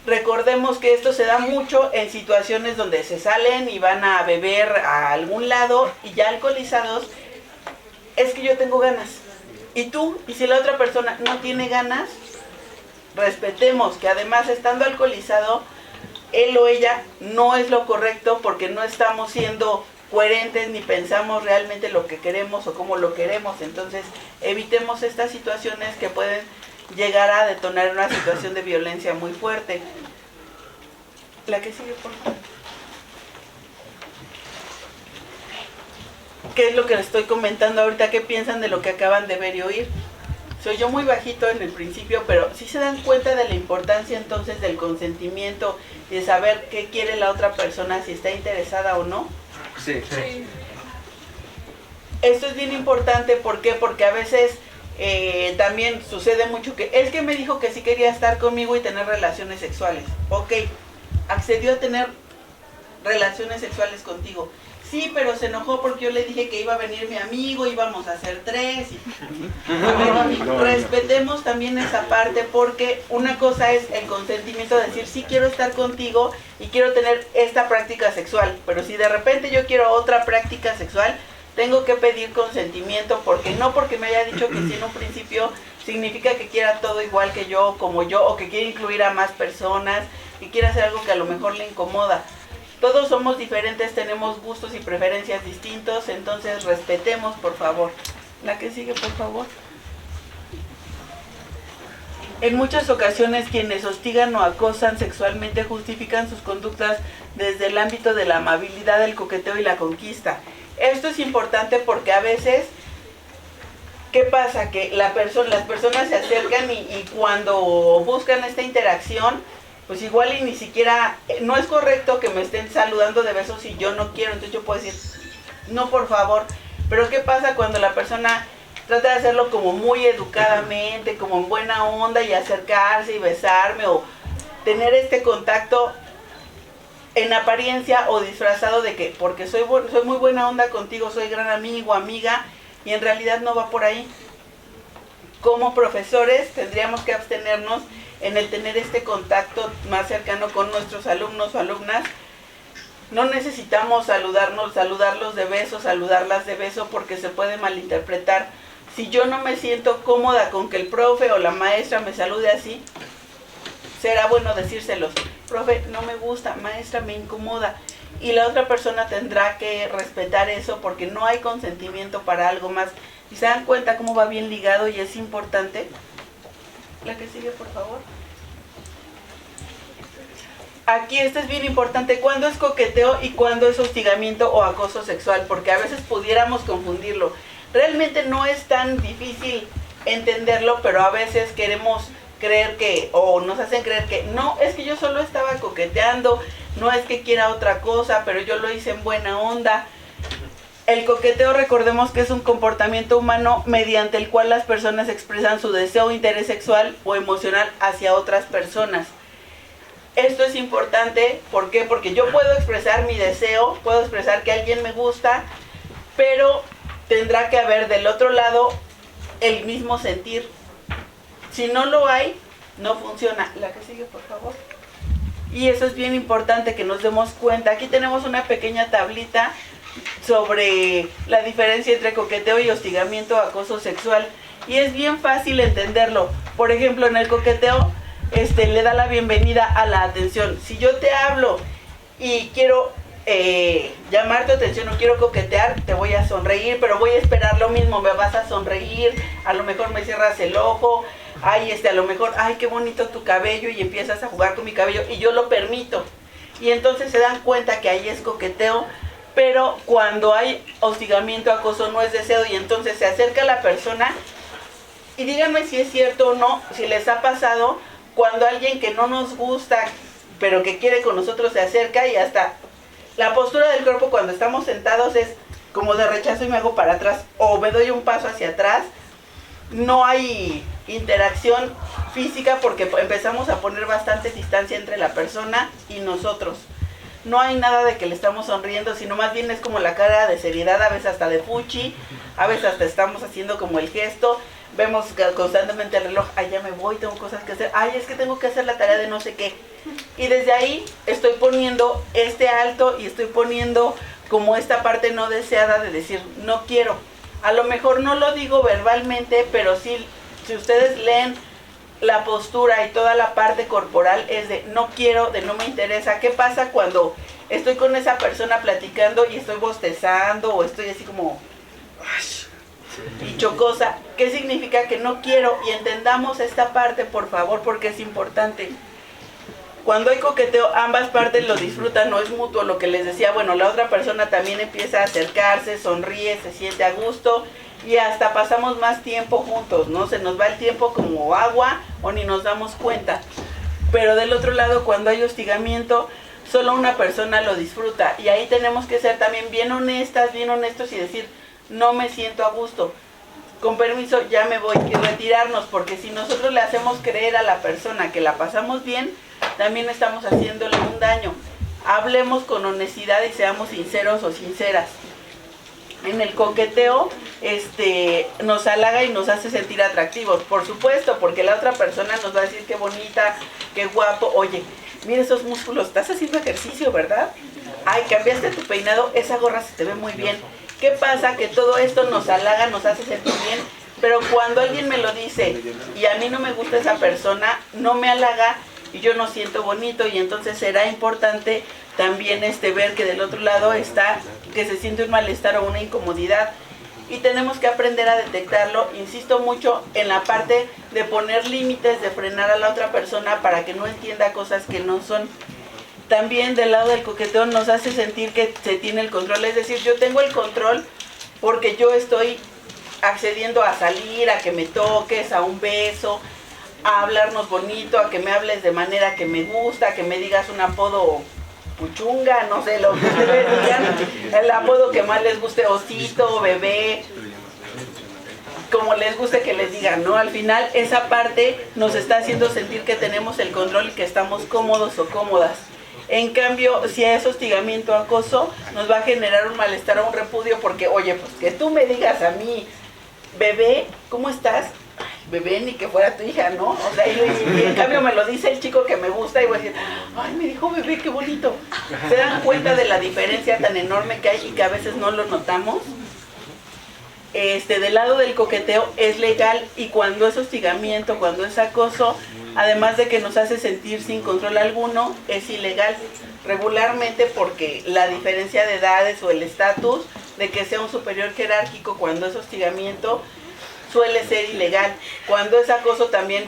Recordemos que esto se da mucho en situaciones donde se salen y van a beber a algún lado y ya alcoholizados. Es que yo tengo ganas. ¿Y tú? ¿Y si la otra persona no tiene ganas? Respetemos que además estando alcoholizado, él o ella no es lo correcto porque no estamos siendo coherentes ni pensamos realmente lo que queremos o cómo lo queremos. Entonces evitemos estas situaciones que pueden llegar a detonar una situación de violencia muy fuerte. La que sigue, por favor. ¿Qué es lo que les estoy comentando ahorita? ¿Qué piensan de lo que acaban de ver y oír? Se oyó muy bajito en el principio, pero sí se dan cuenta de la importancia entonces del consentimiento y de saber qué quiere la otra persona, si está interesada o no. Sí. Sí. Esto es bien importante, ¿por qué? Porque a veces también sucede mucho que es que me dijo que sí quería estar conmigo y tener relaciones sexuales. Ok, accedió a tener relaciones sexuales contigo. Sí, pero se enojó porque yo le dije que iba a venir mi amigo, íbamos a hacer 3. Respetemos también esa parte porque una cosa es el consentimiento de decir sí quiero estar contigo y quiero tener esta práctica sexual, pero si de repente yo quiero otra práctica sexual, tengo que pedir consentimiento porque no porque me haya dicho que sí en un principio significa que quiera todo igual que yo, como yo, o que quiera incluir a más personas, que quiera hacer algo que a lo mejor le incomoda. Todos somos diferentes, tenemos gustos y preferencias distintos, entonces respetemos, por favor. La que sigue, por favor. En muchas ocasiones quienes hostigan o acosan sexualmente justifican sus conductas desde el ámbito de la amabilidad, el coqueteo y la conquista. Esto es importante porque a veces, ¿qué pasa? Que las personas se acercan y cuando buscan esta interacción, pues igual y ni siquiera, no es correcto que me estén saludando de besos si yo no quiero, entonces yo puedo decir, no por favor, pero ¿qué pasa cuando la persona trata de hacerlo como muy educadamente, como en buena onda y acercarse y besarme o tener este contacto en apariencia o disfrazado de que porque soy muy buena onda contigo, soy gran amigo, amiga y en realidad no va por ahí? Como profesores tendríamos que abstenernos en el tener este contacto más cercano con nuestros alumnos o alumnas. No necesitamos saludarlos de beso, saludarlas de beso porque se puede malinterpretar. Si yo no me siento cómoda con que el profe o la maestra me salude así, será bueno decírselos. Profe, no me gusta, maestra, me incomoda. Y la otra persona tendrá que respetar eso porque no hay consentimiento para algo más. ¿Y se dan cuenta cómo va bien ligado y es importante? La que sigue, por favor. Aquí esto es bien importante. ¿Cuándo es coqueteo y cuándo es hostigamiento o acoso sexual? Porque a veces pudiéramos confundirlo. Realmente no es tan difícil entenderlo, pero a veces queremos creer que, o nos hacen creer que, no, es que yo solo estaba coqueteando, no es que quiera otra cosa, pero yo lo hice en buena onda. El coqueteo, recordemos que es un comportamiento humano mediante el cual las personas expresan su deseo o interés sexual o emocional hacia otras personas. Esto es importante, ¿por qué? Porque yo puedo expresar mi deseo, puedo expresar que alguien me gusta, pero tendrá que haber del otro lado el mismo sentir. Si no lo hay, no funciona. La que sigue, por favor. Y eso es bien importante que nos demos cuenta. Aquí tenemos una pequeña tablita sobre la diferencia entre coqueteo y hostigamiento o acoso sexual. Y es bien fácil entenderlo. Por ejemplo, en el coqueteo, le da la bienvenida a la atención. Si yo te hablo y quiero llamar tu atención o quiero coquetear, te voy a sonreír, pero voy a esperar lo mismo, me vas a sonreír, a lo mejor me cierras el ojo, ay, a lo mejor, ay, qué bonito tu cabello, y empiezas a jugar con mi cabello, y yo lo permito. Y entonces se dan cuenta que ahí es coqueteo, pero cuando hay hostigamiento, acoso, no es deseo, y entonces se acerca la persona, y díganme si es cierto o no, si les ha pasado, cuando alguien que no nos gusta, pero que quiere con nosotros, se acerca y hasta la postura del cuerpo cuando estamos sentados es como de rechazo y me hago para atrás o me doy un paso hacia atrás. No hay interacción física porque empezamos a poner bastante distancia entre la persona y nosotros. No hay nada de que le estamos sonriendo, sino más bien es como la cara de seriedad, a veces hasta de fuchi, a veces hasta estamos haciendo como el gesto. Vemos constantemente el reloj, ay, ya me voy, tengo cosas que hacer, ay, es que tengo que hacer la tarea de no sé qué. Y desde ahí estoy poniendo este alto y estoy poniendo como esta parte no deseada de decir, no quiero. A lo mejor no lo digo verbalmente, pero sí, si ustedes leen la postura y toda la parte corporal es de no quiero, de no me interesa. ¿Qué pasa cuando estoy con esa persona platicando y estoy bostezando o estoy así como y chocosa? ¿Qué significa que no quiero? Y entendamos esta parte, por favor, porque es importante. Cuando hay coqueteo, ambas partes lo disfrutan, no es mutuo. Lo que les decía, bueno, la otra persona también empieza a acercarse, sonríe, se siente a gusto y hasta pasamos más tiempo juntos, ¿no? Se nos va el tiempo como agua o ni nos damos cuenta. Pero del otro lado, cuando hay hostigamiento, solo una persona lo disfruta. Y ahí tenemos que ser también bien honestas, bien honestos y decir, no me siento a gusto. Con permiso, ya me voy, y retirarnos, porque si nosotros le hacemos creer a la persona que la pasamos bien, también estamos haciéndole un daño. Hablemos con honestidad y seamos sinceros o sinceras. En el coqueteo, nos halaga y nos hace sentir atractivos, por supuesto, porque la otra persona nos va a decir qué bonita, qué guapo, oye, mira esos músculos, estás haciendo ejercicio, ¿verdad? Ay, cambiaste tu peinado, esa gorra se te ve muy bien. ¿Qué pasa? Que todo esto nos halaga, nos hace sentir bien, pero cuando alguien me lo dice y a mí no me gusta esa persona, no me halaga y yo no siento bonito, y entonces será importante también ver que del otro lado está que se siente un malestar o una incomodidad, y tenemos que aprender a detectarlo. Insisto mucho en la parte de poner límites, de frenar a la otra persona para que no entienda cosas que no son. También del lado del coqueteo nos hace sentir que se tiene el control, es decir, yo tengo el control porque yo estoy accediendo a salir, a que me toques, a un beso, a hablarnos bonito, a que me hables de manera que me gusta, que me digas un apodo puchunga, no sé, lo que ustedes digan, el apodo que más les guste, osito, bebé, como les guste que les digan, ¿no? Al final esa parte nos está haciendo sentir que tenemos el control y que estamos cómodos o cómodas. En cambio, si es hostigamiento o acoso, nos va a generar un malestar o un repudio porque, oye, pues que tú me digas a mí, bebé, ¿cómo estás? Ay, bebé, ni que fuera tu hija, ¿no? O sea, y en cambio me lo dice el chico que me gusta y voy a decir, ay, me dijo bebé, qué bonito. ¿Se dan cuenta de la diferencia tan enorme que hay y que a veces no lo notamos? Del lado del coqueteo es legal, y cuando es hostigamiento, cuando es acoso, además de que nos hace sentir sin control alguno, es ilegal. Regularmente porque la diferencia de edades o el estatus de que sea un superior jerárquico cuando es hostigamiento suele ser ilegal. Cuando es acoso también,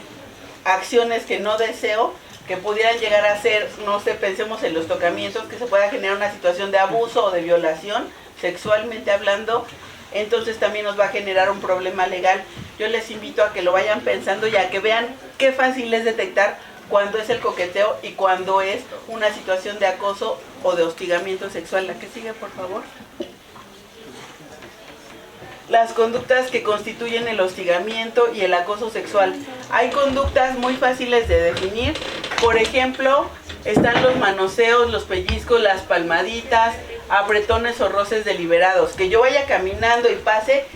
acciones que no deseo, que pudieran llegar a ser, no sé, pensemos en los tocamientos, que se pueda generar una situación de abuso o de violación, sexualmente hablando, entonces también nos va a generar un problema legal. Yo les invito a que lo vayan pensando y a que vean qué fácil es detectar cuando es el coqueteo y cuando es una situación de acoso o de hostigamiento sexual. La que sigue, por favor. Las conductas que constituyen el hostigamiento y el acoso sexual. Hay conductas muy fáciles de definir. Por ejemplo, están los manoseos, los pellizcos, las palmaditas, apretones o roces deliberados. Que yo vaya caminando y pase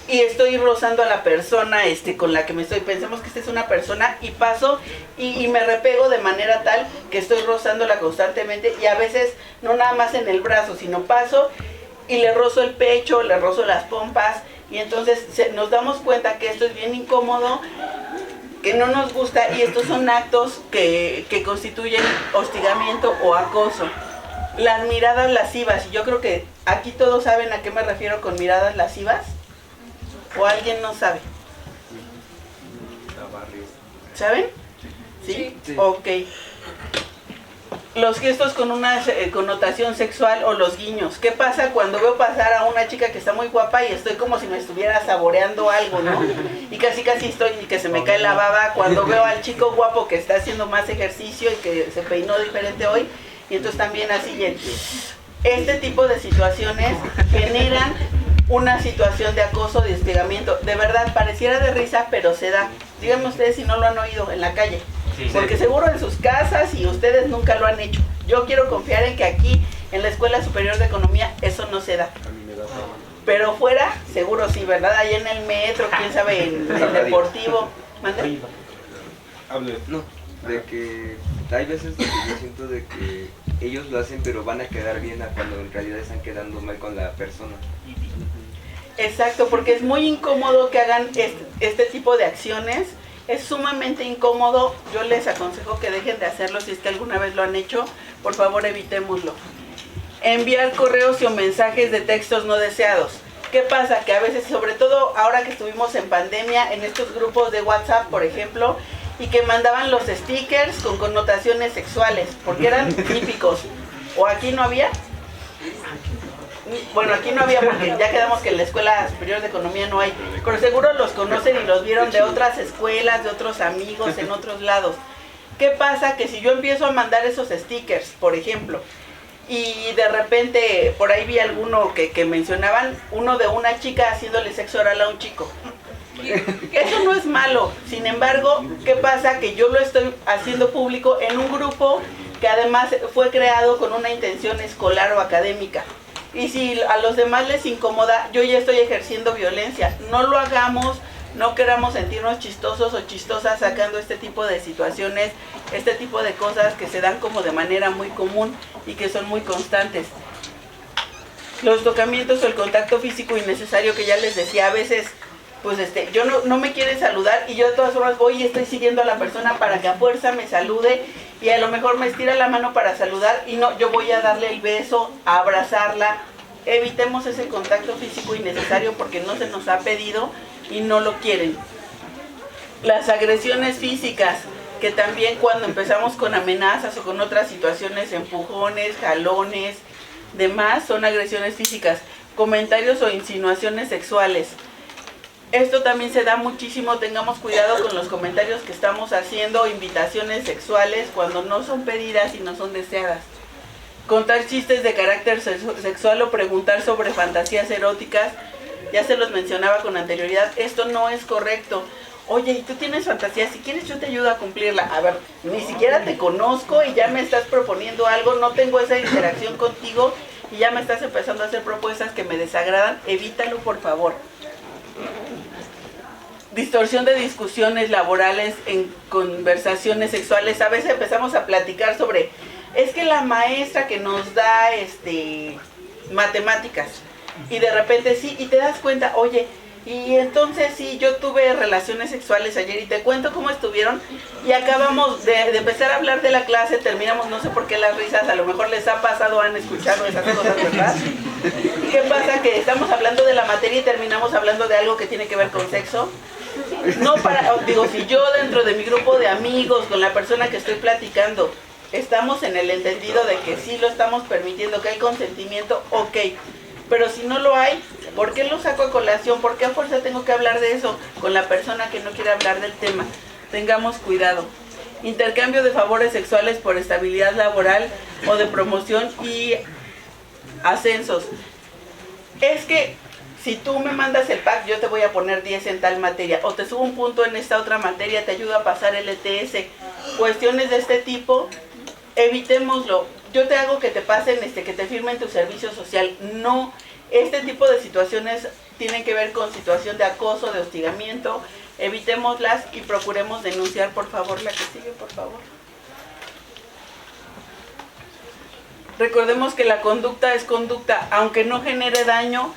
y estoy rozando a la persona con la que me estoy, pensemos que esta es una persona, y paso y me repego de manera tal que estoy rozándola constantemente, y a veces no nada más en el brazo, sino paso y le rozo el pecho, le rozo las pompas, y entonces nos damos cuenta que esto es bien incómodo que no nos gusta, y estos son actos que constituyen hostigamiento o acoso. Las miradas lascivas, y yo creo que aquí todos saben a qué me refiero con miradas lascivas, o alguien no sabe. ¿Saben? ¿Sí? Sí. Ok. Los gestos con una connotación sexual o los guiños. ¿Qué pasa cuando veo pasar a una chica que está muy guapa y estoy como si me estuviera saboreando algo, ¿no? Y casi estoy y que se me cae la baba. Cuando veo al chico guapo que está haciendo más ejercicio y que se peinó diferente hoy, y entonces también así. Este tipo de situaciones generan una situación de acoso, de hostigamiento. De verdad, pareciera de risa, pero se da. Díganme ustedes si no lo han oído en la calle. Sí, porque seguro en sus casas y ustedes nunca lo han hecho. Yo quiero confiar en que aquí, en la Escuela Superior de Economía, eso no se da. Pero fuera, seguro sí, ¿verdad? Ahí en el metro, quién sabe, en el deportivo. ¿Mande? Hable. No, de que hay veces donde yo siento de que ellos lo hacen, pero van a quedar bien a cuando en realidad están quedando mal con la persona. Exacto, porque es muy incómodo que hagan este tipo de acciones. Es sumamente incómodo. Yo les aconsejo que dejen de hacerlo. Si es que alguna vez lo han hecho, por favor evitémoslo. Enviar correos o mensajes de textos no deseados. ¿Qué pasa? Que a veces, sobre todo ahora que estuvimos en pandemia, en estos grupos de WhatsApp, por ejemplo, y que mandaban los stickers con connotaciones sexuales, porque eran típicos. ¿O aquí no había? Bueno, aquí no había, porque ya quedamos que en la Escuela Superior de Economía no hay, pero seguro los conocen y los vieron de otras escuelas, de otros amigos, en otros lados. ¿Qué pasa? Que si yo empiezo a mandar esos stickers, por ejemplo, y de repente por ahí vi alguno que mencionaban, uno de una chica haciéndole sexo oral a un chico. Eso no es malo. Sin embargo, ¿qué pasa? Que yo lo estoy haciendo público en un grupo que además fue creado con una intención escolar o académica. Y si a los demás les incomoda, yo ya estoy ejerciendo violencia. No lo hagamos, no queramos sentirnos chistosos o chistosas sacando este tipo de situaciones, este tipo de cosas que se dan como de manera muy común y que son muy constantes. Los tocamientos o el contacto físico innecesario que ya les decía, a veces, pues yo no me quieren saludar y yo de todas formas voy y estoy siguiendo a la persona para que a fuerza me salude. Y a lo mejor me estira la mano para saludar y no, yo voy a darle el beso, a abrazarla. Evitemos ese contacto físico innecesario porque no se nos ha pedido y no lo quieren. Las agresiones físicas, que también cuando empezamos con amenazas o con otras situaciones, empujones, jalones, demás, son agresiones físicas. Comentarios o insinuaciones sexuales. Esto también se da muchísimo, tengamos cuidado con los comentarios que estamos haciendo, invitaciones sexuales cuando no son pedidas y no son deseadas. Contar chistes de carácter sexual o preguntar sobre fantasías eróticas, ya se los mencionaba con anterioridad, esto no es correcto. Oye, ¿y tú tienes fantasías? Si quieres yo te ayudo a cumplirla. A ver, ni siquiera te conozco y ya me estás proponiendo algo, no tengo esa interacción contigo y ya me estás empezando a hacer propuestas que me desagradan, evítalo por favor. Distorsión de discusiones laborales en conversaciones sexuales. A veces empezamos a platicar sobre, es que la maestra que nos da matemáticas, y de repente sí, y te das cuenta, oye, y entonces sí, yo tuve relaciones sexuales ayer y te cuento cómo estuvieron, y acabamos de empezar a hablar de la clase, terminamos, no sé por qué las risas, a lo mejor les ha pasado, han escuchado esas cosas, ¿verdad? ¿Qué pasa? Que estamos hablando de la materia y terminamos hablando de algo que tiene que ver con sexo. No si yo dentro de mi grupo de amigos, con la persona que estoy platicando, estamos en el entendido de que sí lo estamos permitiendo, que hay consentimiento, ok. Pero si no lo hay, ¿por qué lo saco a colación? ¿Por qué a fuerza tengo que hablar de eso con la persona que no quiere hablar del tema? Tengamos cuidado. Intercambio de favores sexuales por estabilidad laboral o de promoción y ascensos. Es que si tú me mandas el pack, yo te voy a poner 10 en tal materia, o te subo un punto en esta otra materia, te ayudo a pasar el ETS. Cuestiones de este tipo, evitémoslo. Yo te hago que te pasen, que te firmen tu servicio social. No, este tipo de situaciones tienen que ver con situación de acoso, de hostigamiento. Evitémoslas y procuremos denunciar, por favor. La que sigue, por favor. Recordemos que la conducta es conducta, aunque no genere daño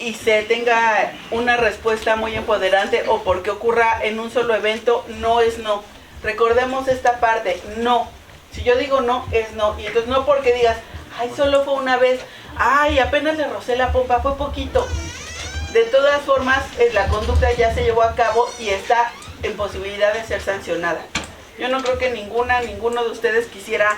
y se tenga una respuesta muy empoderante o porque ocurra en un solo evento, no es no. Recordemos esta parte, no. Si yo digo no, es no. Y entonces no porque digas, ay, solo fue una vez, ay, apenas le rocé la pompa, fue poquito. De todas formas, la conducta ya se llevó a cabo y está en posibilidad de ser sancionada. Yo no creo que ninguno de ustedes quisiera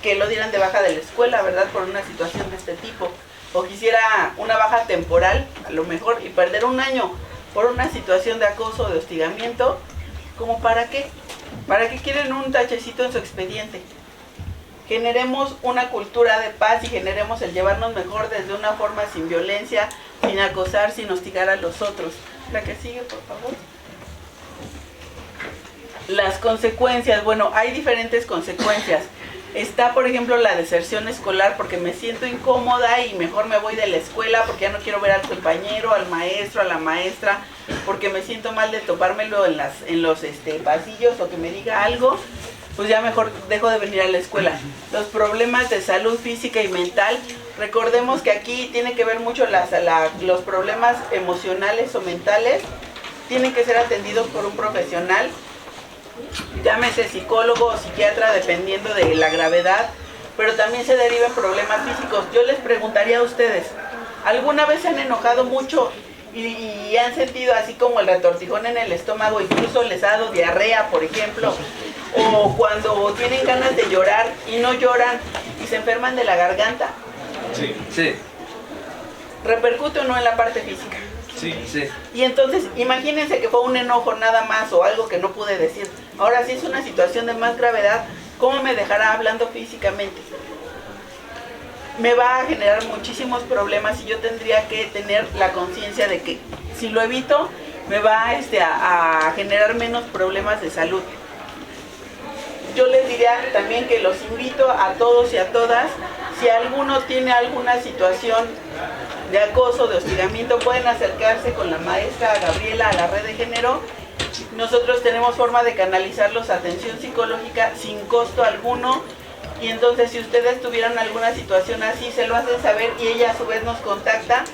que lo dieran de baja de la escuela, ¿verdad? Por una situación de este tipo. O quisiera una baja temporal, a lo mejor, y perder un año por una situación de acoso o de hostigamiento. ¿Cómo para qué? ¿Para qué quieren un tachecito en su expediente? Generemos una cultura de paz y generemos el llevarnos mejor desde una forma sin violencia, sin acosar, sin hostigar a los otros. La que sigue, por favor. Las consecuencias, bueno, hay diferentes consecuencias. Está, por ejemplo, la deserción escolar porque me siento incómoda y mejor me voy de la escuela porque ya no quiero ver al compañero, al maestro, a la maestra, porque me siento mal de topármelo en los pasillos o que me diga algo, pues ya mejor dejo de venir a la escuela. Los problemas de salud física y mental, recordemos que aquí tiene que ver mucho los problemas emocionales o mentales, tienen que ser atendidos por un profesional, llámese psicólogo o psiquiatra dependiendo de la gravedad, pero también se derivan problemas físicos. Yo les preguntaría a ustedes, ¿alguna vez se han enojado mucho y han sentido así como el retortijón en el estómago, incluso les ha dado diarrea, por ejemplo? O cuando tienen ganas de llorar y no lloran y se enferman de la garganta. Sí. Sí. ¿Repercute o no en la parte física? Sí. Sí. Y entonces, imagínense que fue un enojo nada más o algo que no pude decir. Ahora, si es una situación de más gravedad, ¿cómo me dejará hablando físicamente? Me va a generar muchísimos problemas y yo tendría que tener la conciencia de que si lo evito, me va a generar menos problemas de salud. Yo les diría también que los invito a todos y a todas, si alguno tiene alguna situación de acoso, de hostigamiento, pueden acercarse con la maestra Gabriela a la red de género. Nosotros tenemos forma de canalizarlos a atención psicológica sin costo alguno. Y entonces si ustedes tuvieran alguna situación así, se lo hacen saber y ella a su vez nos contacta,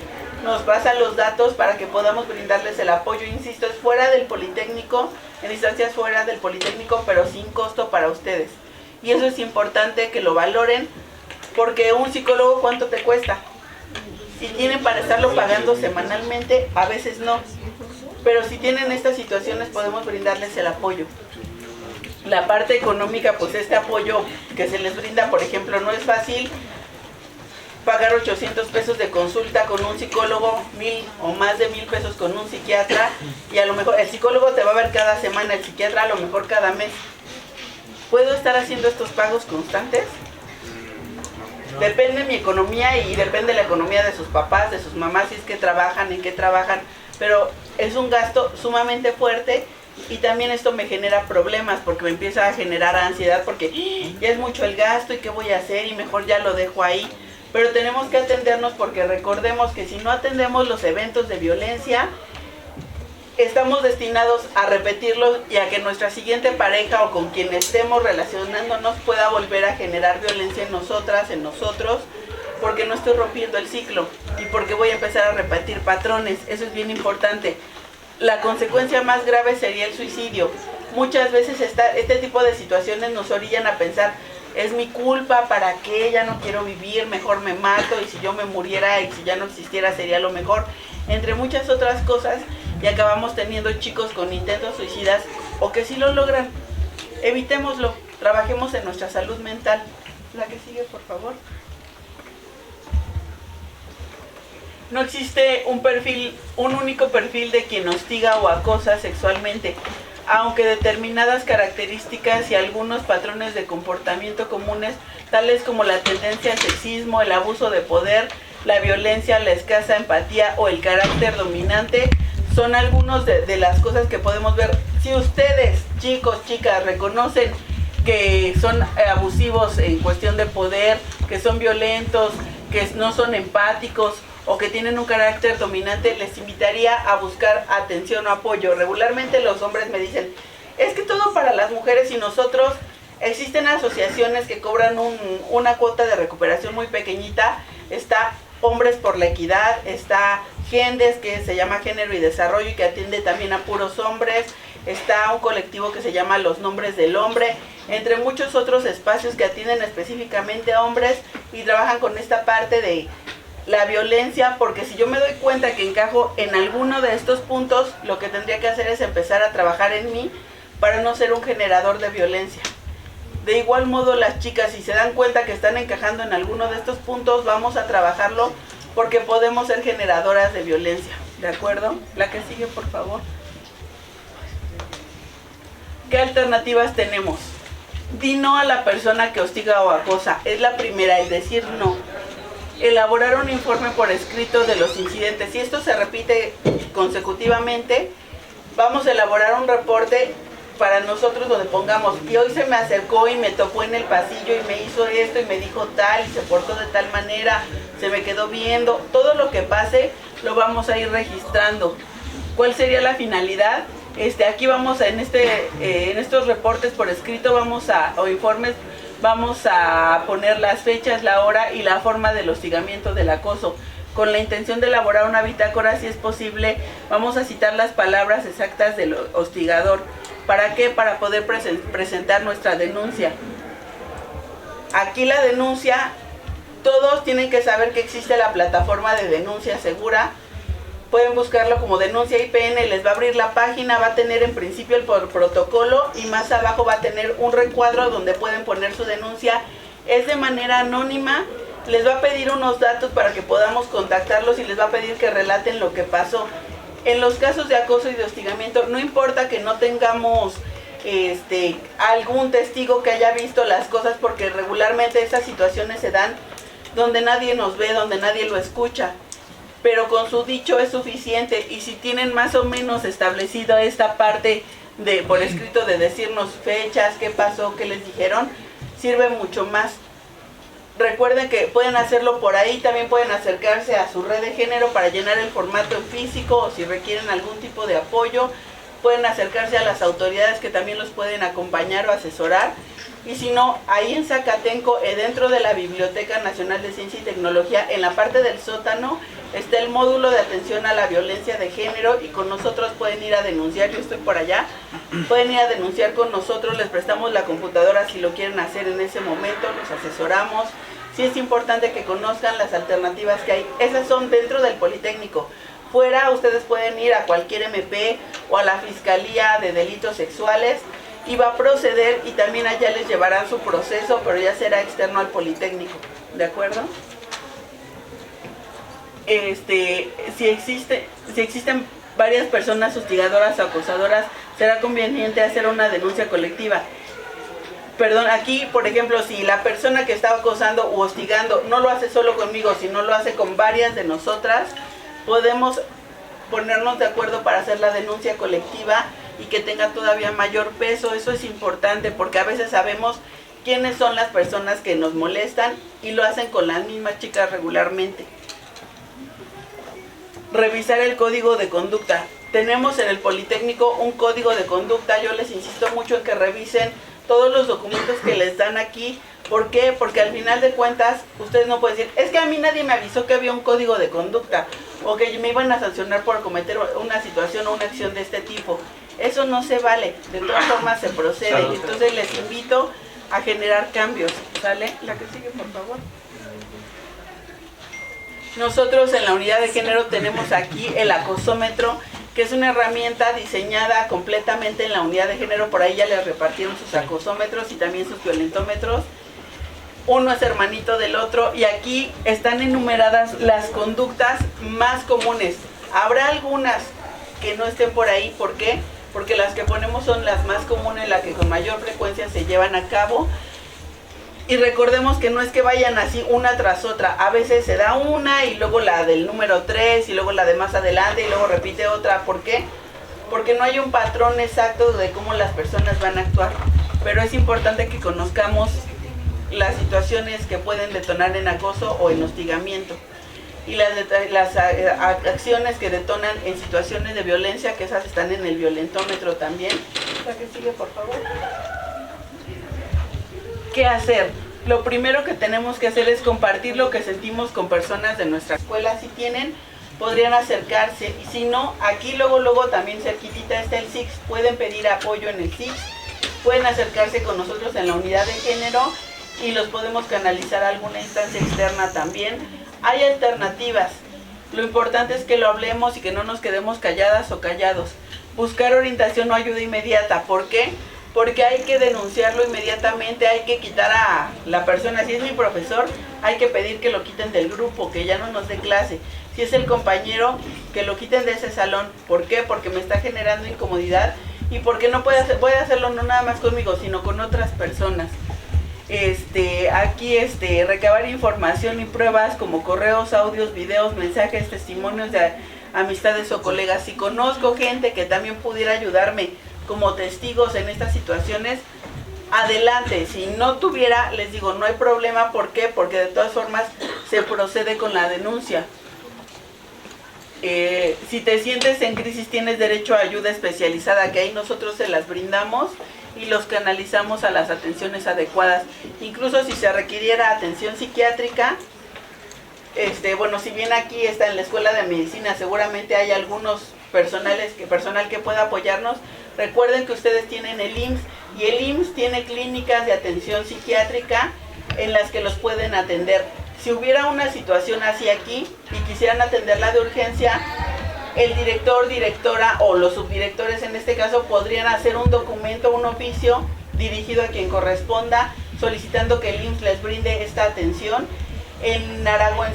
nos pasa los datos para que podamos brindarles el apoyo. Insisto, es fuera del Politécnico, en instancias fuera del Politécnico, pero sin costo para ustedes. Y eso es importante que lo valoren, porque un psicólogo, ¿cuánto te cuesta? Si tienen para estarlo pagando semanalmente, a veces no. Pero si tienen estas situaciones, podemos brindarles el apoyo. La parte económica, pues este apoyo que se les brinda, por ejemplo, no es fácil pagar 800 pesos de consulta con un psicólogo, 1,000 o más de 1,000 pesos con un psiquiatra, y a lo mejor el psicólogo te va a ver cada semana, el psiquiatra a lo mejor cada mes. ¿Puedo estar haciendo estos pagos constantes? Depende de mi economía y depende de la economía de sus papás, de sus mamás, si es que trabajan, en qué trabajan, pero es un gasto sumamente fuerte. Y también esto me genera problemas porque me empieza a generar ansiedad porque ya es mucho el gasto y qué voy a hacer y mejor ya lo dejo ahí. Pero tenemos que atendernos porque recordemos que si no atendemos los eventos de violencia, estamos destinados a repetirlos y a que nuestra siguiente pareja o con quien estemos relacionándonos pueda volver a generar violencia en nosotras, en nosotros, porque no estoy rompiendo el ciclo y porque voy a empezar a repetir patrones. Eso es bien importante. La consecuencia más grave sería el suicidio. Muchas veces este tipo de situaciones nos orillan a pensar, es mi culpa, ¿para qué? Ya no quiero vivir, mejor me mato, y si yo me muriera y si ya no existiera sería lo mejor. Entre muchas otras cosas, y acabamos teniendo chicos con intentos suicidas o que sí lo logran. Evitémoslo, trabajemos en nuestra salud mental. La que sigue, por favor. No existe un único perfil de quien hostiga o acosa sexualmente, aunque determinadas características y algunos patrones de comportamiento comunes, tales como la tendencia al sexismo, el abuso de poder, la violencia, la escasa empatía o el carácter dominante, son algunos de las cosas que podemos ver. Si ustedes, chicos, chicas, reconocen que son abusivos en cuestión de poder, que son violentos, que no son empáticos, o que tienen un carácter dominante, les invitaría a buscar atención o apoyo. Regularmente los hombres me dicen, es que todo para las mujeres y nosotros, existen asociaciones que cobran una cuota de recuperación muy pequeñita, está Hombres por la Equidad, está Gendes, que se llama Género y Desarrollo y que atiende también a puros hombres. Está un colectivo que se llama Los Nombres del Hombre, entre muchos otros espacios que atienden específicamente a hombres y trabajan con esta parte de la violencia, porque si yo me doy cuenta que encajo en alguno de estos puntos, lo que tendría que hacer es empezar a trabajar en mí para no ser un generador de violencia. De igual modo, las chicas, si se dan cuenta que están encajando en alguno de estos puntos, vamos a trabajarlo porque podemos ser generadoras de violencia, ¿de acuerdo? La que sigue, por favor. ¿Qué alternativas tenemos? Di no a la persona que hostiga o acosa. Es la primera, el decir no. Elaborar un informe por escrito de los incidentes. Si esto se repite consecutivamente, vamos a elaborar un reporte para nosotros donde pongamos, y hoy se me acercó y me topó en el pasillo y me hizo esto y me dijo tal y se portó de tal manera, se me quedó viendo. Todo lo que pase lo vamos a ir registrando. ¿Cuál sería la finalidad? Aquí vamos a, en estos reportes por escrito o informes, vamos a poner las fechas, la hora y la forma del hostigamiento, del acoso. Con la intención de elaborar una bitácora, si es posible, vamos a citar las palabras exactas del hostigador. ¿Para qué? Para poder presentar nuestra denuncia. Aquí la denuncia, todos tienen que saber que existe la plataforma de denuncia segura. Pueden buscarlo como Denuncia IPN, les va a abrir la página, va a tener en principio el protocolo y más abajo va a tener un recuadro donde pueden poner su denuncia. Es de manera anónima, les va a pedir unos datos para que podamos contactarlos y les va a pedir que relaten lo que pasó. En los casos de acoso y de hostigamiento, no importa que no tengamos algún testigo que haya visto las cosas, porque regularmente estas situaciones se dan donde nadie nos ve, donde nadie lo escucha. Pero con su dicho es suficiente, y si tienen más o menos establecido esta parte de por escrito de decirnos fechas, qué pasó, qué les dijeron, sirve mucho más. Recuerden que pueden hacerlo por ahí, también pueden acercarse a su red de género para llenar el formato en físico, o si requieren algún tipo de apoyo, pueden acercarse a las autoridades que también los pueden acompañar o asesorar. Y si no, ahí en Zacatenco, dentro de la Biblioteca Nacional de Ciencia y Tecnología, en la parte del sótano, está el módulo de atención a la violencia de género, y con nosotros pueden ir a denunciar. Yo estoy por allá, pueden ir a denunciar con nosotros, les prestamos la computadora si lo quieren hacer en ese momento, los asesoramos. Sí es importante que conozcan las alternativas que hay. Esas son dentro del Politécnico. Fuera, ustedes pueden ir a cualquier MP o a la Fiscalía de Delitos Sexuales y va a proceder, y también allá les llevarán su proceso, pero ya será externo al Politécnico, ¿de acuerdo? Si existen varias personas hostigadoras o acosadoras, será conveniente hacer una denuncia colectiva. Perdón, aquí, por ejemplo, si la persona que está acosando u hostigando no lo hace solo conmigo, sino lo hace con varias de nosotras, podemos ponernos de acuerdo para hacer la denuncia colectiva y que tenga todavía mayor peso. Eso es importante porque a veces sabemos quiénes son las personas que nos molestan y lo hacen con las mismas chicas regularmente. Revisar el código de conducta. Tenemos en el Politécnico un código de conducta. Yo les insisto mucho en que revisen todos los documentos que les dan aquí. ¿Por qué? Porque al final de cuentas ustedes no pueden decir, es que a mí nadie me avisó que había un código de conducta o que me iban a sancionar por cometer una situación o una acción de este tipo. Eso no se vale, de todas formas se procede. Entonces les invito a generar cambios. ¿Sale? La que sigue, por favor. Nosotros en la unidad de género tenemos aquí el acosómetro, que es una herramienta diseñada completamente en la unidad de género. Por ahí ya les repartieron sus acosómetros y también sus violentómetros. Uno es hermanito del otro, y aquí están enumeradas las conductas más comunes. Habrá algunas que no estén por ahí. ¿Por qué? Porque las que ponemos son las más comunes, las que con mayor frecuencia se llevan a cabo. Y recordemos que no es que vayan así una tras otra. A veces se da una y luego la del número 3 y luego la de más adelante y luego repite otra. ¿Por qué? Porque no hay un patrón exacto de cómo las personas van a actuar. Pero es importante que conozcamos las situaciones que pueden detonar en acoso o en hostigamiento. Y las acciones que detonan en situaciones de violencia, que esas están en el violentómetro también. La que sigue, por favor. ¿Qué hacer? Lo primero que tenemos que hacer es compartir lo que sentimos con personas de nuestra escuela. Si tienen, podrían acercarse. Y si no, aquí luego también cerquitita está el SIX, pueden pedir apoyo en el SIX, pueden acercarse con nosotros en la unidad de género y los podemos canalizar a alguna instancia externa también. Hay alternativas, lo importante es que lo hablemos y que no nos quedemos calladas o callados. Buscar orientación o ayuda inmediata, ¿por qué? Porque hay que denunciarlo inmediatamente, hay que quitar a la persona. Si es mi profesor, hay que pedir que lo quiten del grupo, que ya no nos dé clase. Si es el compañero, que lo quiten de ese salón. ¿Por qué? Porque me está generando incomodidad y porque no puede hacerlo no nada más conmigo, sino con otras personas. Aquí recabar información y pruebas como correos, audios, videos, mensajes, testimonios de amistades o colegas. Si conozco gente que también pudiera ayudarme como testigos en estas situaciones, adelante. Si no tuviera, les digo, no hay problema. ¿Por qué? Porque de todas formas se procede con la denuncia. Si te sientes en crisis, tienes derecho a ayuda especializada, que ahí nosotros se las brindamos y los canalizamos a las atenciones adecuadas. Incluso si se requiriera atención psiquiátrica, bueno, si bien aquí está en la Escuela de Medicina, seguramente hay algunos personal que pueda apoyarnos. Recuerden que ustedes tienen el IMSS y el IMSS tiene clínicas de atención psiquiátrica en las que los pueden atender. Si hubiera una situación así aquí y quisieran atenderla de urgencia, el director, directora o los subdirectores en este caso podrían hacer un documento, un oficio dirigido a quien corresponda, solicitando que el IMSS les brinde esta atención. En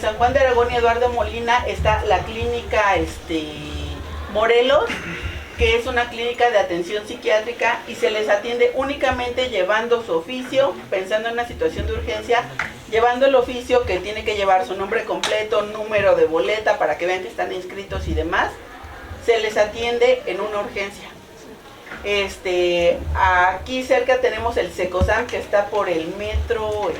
San Juan de Aragón y Eduardo Molina está la clínica Morelos, que es una clínica de atención psiquiátrica y se les atiende únicamente llevando su oficio, pensando en una situación de urgencia, llevando el oficio que tiene que llevar su nombre completo, número de boleta para que vean que están inscritos y demás. Se les atiende en una urgencia. Aquí cerca tenemos el Secosam, que está por el metro,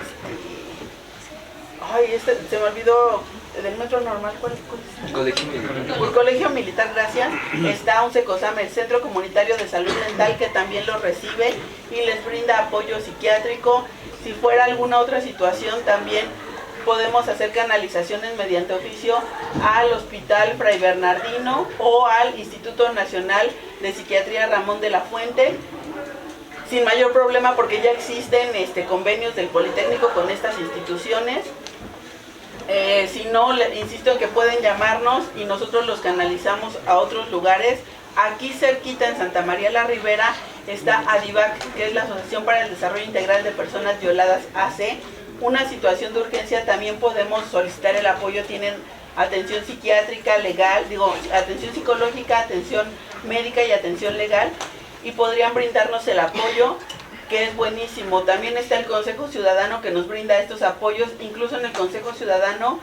se me olvidó, del metro normal, ¿cuál es? Colegio Militar. Por Colegio Militar, gracias. Está un Secosam, el Centro Comunitario de Salud Mental, que también los recibe y les brinda apoyo psiquiátrico. Si fuera alguna otra situación, también podemos hacer canalizaciones mediante oficio al Hospital Fray Bernardino o al Instituto Nacional de Psiquiatría Ramón de la Fuente, sin mayor problema, porque ya existen convenios del Politécnico con estas instituciones. Si no, insisto en que pueden llamarnos y nosotros los canalizamos a otros lugares. Aquí cerquita en Santa María la Ribera está ADIVAC, que es la Asociación para el Desarrollo Integral de Personas Violadas AC. Una situación de urgencia también podemos solicitar el apoyo. Tienen atención psiquiátrica, legal, atención psicológica, atención médica y atención legal, y podrían brindarnos el apoyo, que es buenísimo. También está el Consejo Ciudadano, que nos brinda estos apoyos. Incluso en el Consejo Ciudadano,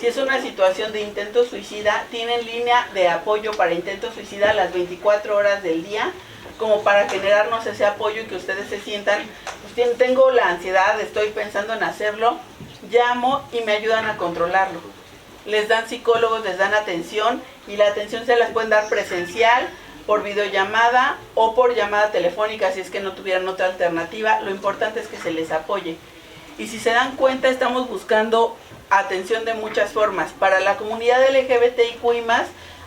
si es una situación de intento suicida, tienen línea de apoyo para intento suicida las 24 horas del día, como para generarnos ese apoyo y que ustedes se sientan, pues, tengo la ansiedad, estoy pensando en hacerlo, llamo y me ayudan a controlarlo. Les dan psicólogos, les dan atención, y la atención se las pueden dar presencial, por videollamada o por llamada telefónica si es que no tuvieran otra alternativa. Lo importante es que se les apoye. Y si se dan cuenta, estamos buscando atención de muchas formas. Para la comunidad LGBTIQI+,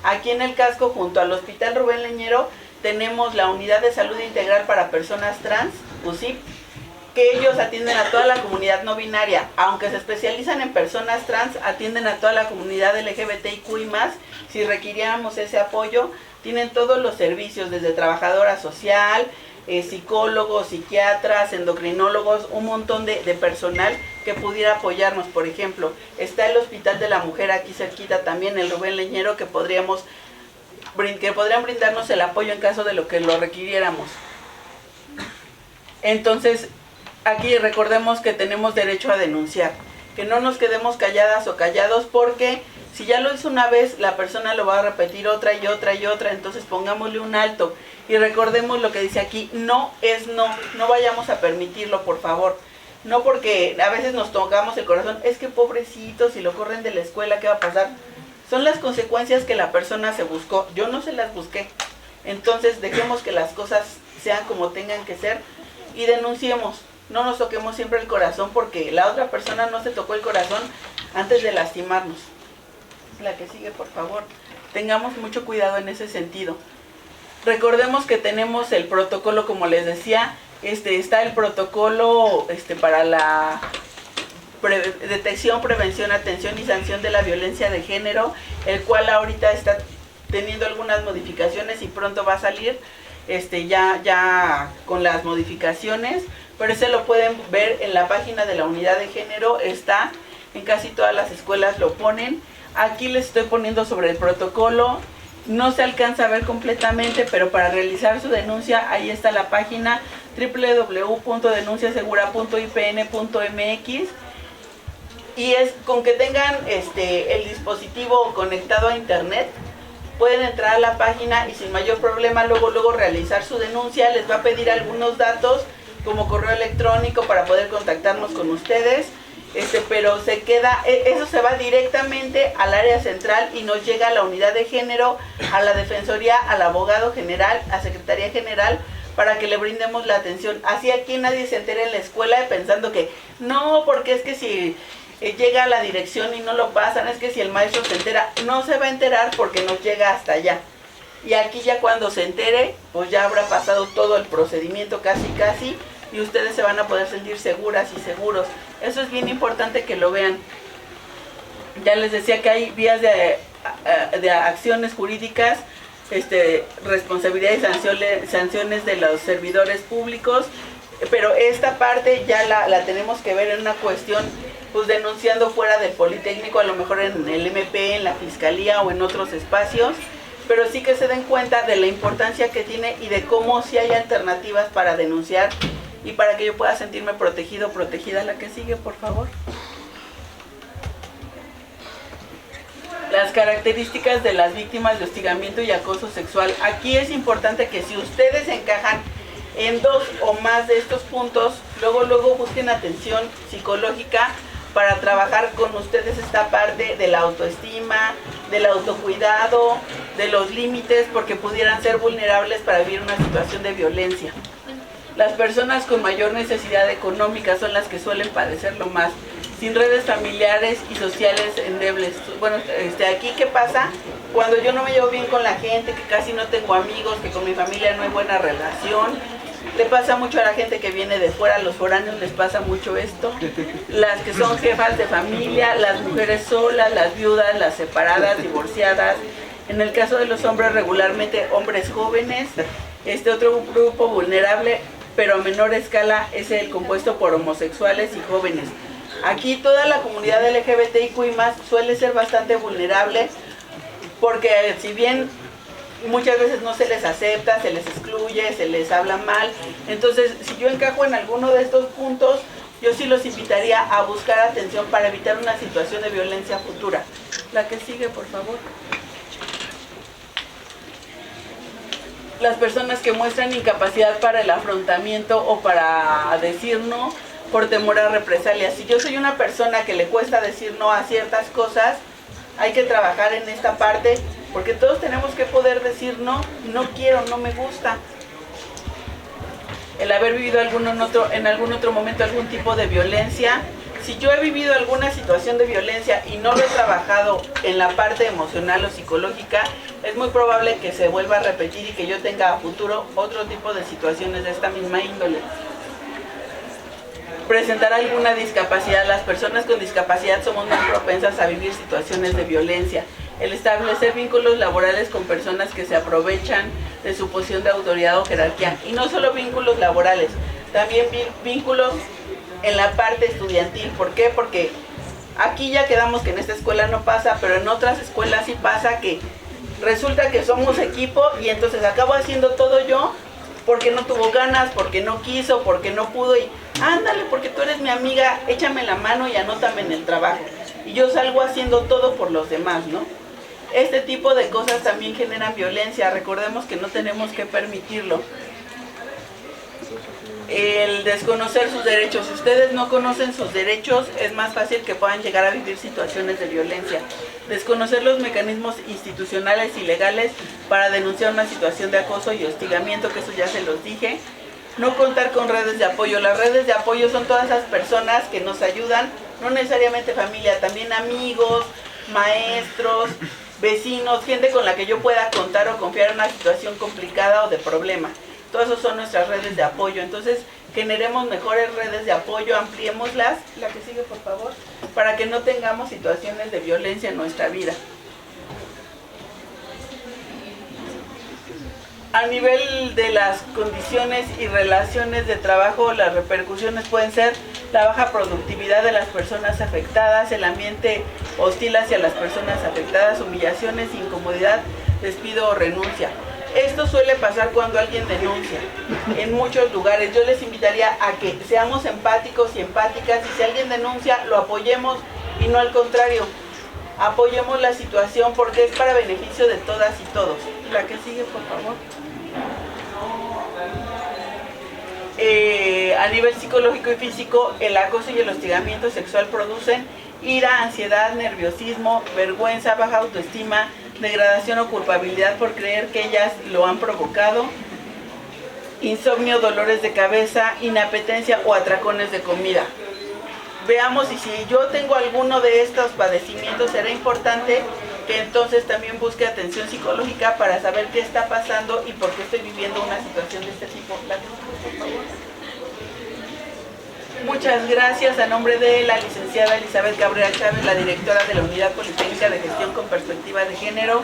aquí en el casco, junto al Hospital Rubén Leñero, tenemos la Unidad de Salud Integral para Personas Trans, USIP, que ellos atienden a toda la comunidad no binaria. Aunque se especializan en personas trans, atienden a toda la comunidad LGBTIQI+. Si requiriéramos ese apoyo, tienen todos los servicios, desde trabajadora social, psicólogos, psiquiatras, endocrinólogos, un montón de personal que pudiera apoyarnos. Por ejemplo, está el Hospital de la Mujer aquí cerquita también, el Rubén Leñero, que podrían brindarnos el apoyo en caso de lo que lo requiriéramos. Entonces, aquí recordemos que tenemos derecho a denunciar, que no nos quedemos calladas o callados, porque si ya lo hizo una vez, la persona lo va a repetir otra y otra y otra. Entonces pongámosle un alto y recordemos lo que dice aquí: no es no, no vayamos a permitirlo, por favor. No, porque a veces nos tocamos el corazón, es que pobrecito, si lo corren de la escuela, ¿qué va a pasar? Son las consecuencias que la persona se buscó, yo no se las busqué. Entonces dejemos que las cosas sean como tengan que ser y denunciemos. No nos toquemos siempre el corazón, porque la otra persona no se tocó el corazón antes de lastimarnos. La que sigue, por favor. Tengamos mucho cuidado en ese sentido. Recordemos que tenemos el protocolo, como les decía, está el protocolo para la detección, prevención, atención y sanción de la violencia de género, el cual ahorita está teniendo algunas modificaciones y pronto va a salir ya con las modificaciones, pero ese lo pueden ver en la página de la unidad de género, está en casi todas las escuelas, lo ponen. Aquí les estoy poniendo sobre el protocolo, no se alcanza a ver completamente, pero para realizar su denuncia, ahí está la página www.denunciasegura.ipn.mx, y es con que tengan el dispositivo conectado a internet, pueden entrar a la página y sin mayor problema luego realizar su denuncia. Les va a pedir algunos datos como correo electrónico para poder contactarnos con ustedes, pero se queda, eso se va directamente al área central y nos llega a la unidad de género, a la defensoría, al abogado general, a secretaría general, para que le brindemos la atención. Así aquí nadie se entere en la escuela pensando que no, porque es que si llega a la dirección y no lo pasan, es que si el maestro se entera, no se va a enterar porque nos llega hasta allá. Y aquí ya cuando se entere, pues ya habrá pasado todo el procedimiento casi, y ustedes se van a poder sentir seguras y seguros. Eso es bien importante que lo vean. Ya les decía que hay vías de acciones jurídicas, responsabilidad y sanciones de los servidores públicos, pero esta parte ya la tenemos que ver en una cuestión, pues denunciando fuera del Politécnico, a lo mejor en el MP, en la Fiscalía o en otros espacios, pero sí que se den cuenta de la importancia que tiene y de cómo sí hay alternativas para denunciar y para que yo pueda sentirme protegido, protegida. La que sigue, por favor. Las características de las víctimas de hostigamiento y acoso sexual. Aquí es importante que si ustedes encajan en 2 o más de estos puntos, luego busquen atención psicológica para trabajar con ustedes esta parte de la autoestima, del autocuidado, de los límites, porque pudieran ser vulnerables para vivir una situación de violencia. Las personas con mayor necesidad económica son las que suelen padecerlo más, sin redes familiares y sociales endebles. Bueno, aquí ¿qué pasa? Cuando yo no me llevo bien con la gente, que casi no tengo amigos, que con mi familia no hay buena relación, le pasa mucho a la gente que viene de fuera, a los foráneos les pasa mucho esto. Las que son jefas de familia, las mujeres solas, las viudas, las separadas, divorciadas. En el caso de los hombres, regularmente hombres jóvenes. Otro grupo vulnerable, pero a menor escala, es el compuesto por homosexuales y jóvenes. Aquí toda la comunidad LGBTIQ+ suele ser bastante vulnerable, porque si bien muchas veces no se les acepta, se les excluye, se les habla mal, entonces si yo encajo en alguno de estos puntos, yo sí los invitaría a buscar atención para evitar una situación de violencia futura. La que sigue, por favor. Las personas que muestran incapacidad para el afrontamiento o para decir no por temor a represalias. Si yo soy una persona que le cuesta decir no a ciertas cosas, hay que trabajar en esta parte, porque todos tenemos que poder decir no quiero, no me gusta. El haber vivido en algún otro momento algún tipo de violencia. Si yo he vivido alguna situación de violencia y no lo he trabajado en la parte emocional o psicológica, es muy probable que se vuelva a repetir y que yo tenga a futuro otro tipo de situaciones de esta misma índole. Presentar alguna discapacidad. Las personas con discapacidad somos más propensas a vivir situaciones de violencia. El establecer vínculos laborales con personas que se aprovechan de su posición de autoridad o jerarquía. Y no solo vínculos laborales, también vínculos en la parte estudiantil. ¿Por qué? Porque aquí ya quedamos que en esta escuela no pasa, pero en otras escuelas sí pasa, que resulta que somos equipo y entonces acabo haciendo todo yo porque no tuvo ganas, porque no quiso, porque no pudo, y ándale, porque tú eres mi amiga, échame la mano y anótame en el trabajo. Y yo salgo haciendo todo por los demás, ¿no? Este tipo de cosas también generan violencia. Recordemos que no tenemos que permitirlo. El desconocer sus derechos. Si ustedes no conocen sus derechos, es más fácil que puedan llegar a vivir situaciones de violencia. Desconocer los mecanismos institucionales y legales para denunciar una situación de acoso y hostigamiento, que eso ya se los dije. No contar con redes de apoyo. Las redes de apoyo son todas esas personas que nos ayudan, no necesariamente familia, también amigos, maestros, vecinos, gente con la que yo pueda contar o confiar en una situación complicada o de problema. Todas esas son nuestras redes de apoyo. Entonces, generemos mejores redes de apoyo, ampliémoslas, la que sigue por favor, para que no tengamos situaciones de violencia en nuestra vida. A nivel de las condiciones y relaciones de trabajo, las repercusiones pueden ser la baja productividad de las personas afectadas, el ambiente hostil hacia las personas afectadas, humillaciones, incomodidad, despido o renuncia. Esto suele pasar cuando alguien denuncia en muchos lugares. Yo les invitaría a que seamos empáticos y empáticas y si alguien denuncia, lo apoyemos y no al contrario. Apoyemos la situación porque es para beneficio de todas y todos. La que sigue, por favor. A nivel psicológico y físico, el acoso y el hostigamiento sexual producen ira, ansiedad, nerviosismo, vergüenza, baja autoestima, degradación o culpabilidad por creer que ellas lo han provocado, insomnio, dolores de cabeza, inapetencia o atracones de comida. Veamos y si yo tengo alguno de estos padecimientos, será importante que entonces también busque atención psicológica para saber qué está pasando y por qué estoy viviendo una situación de este tipo. La por favor. Muchas gracias. A nombre de la licenciada Elizabeth Cabrera Chávez, la directora de la Unidad Politécnica de Gestión con Perspectiva de Género,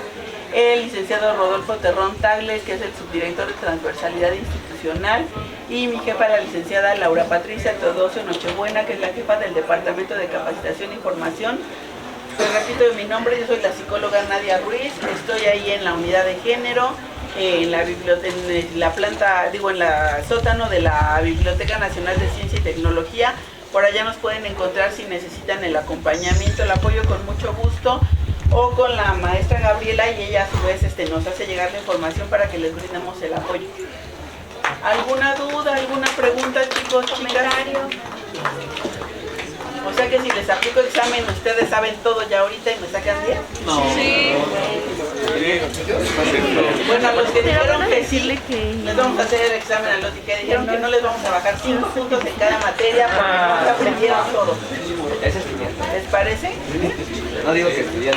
el licenciado Rodolfo Terrón Tagle, que es el subdirector de Transversalidad Institucional, y mi jefa, la licenciada Laura Patricia Teodosio Nochebuena, que es la jefa del Departamento de Capacitación y Formación. Les repito mi nombre, yo soy la psicóloga Nadia Ruiz, estoy ahí en la Unidad de Género, en la biblioteca, en la planta, en la sótano de la Biblioteca Nacional de Ciencia y Tecnología. Por allá nos pueden encontrar si necesitan el acompañamiento, el apoyo con mucho gusto, o con la maestra Gabriela y ella a su vez nos hace llegar la información para que les brindemos el apoyo. ¿Alguna duda, alguna pregunta, chicos? Comentario. O sea que si les aplico examen, ¿ustedes saben todo ya ahorita y me sacan 10? No. Sí. Bueno, a los que dijeron que sí, les vamos a hacer el examen, a los que dijeron que no les vamos a bajar 5 puntos en cada materia porque no se aprendieron todo. Ese es 500. ¿Les parece? No digo que estudian.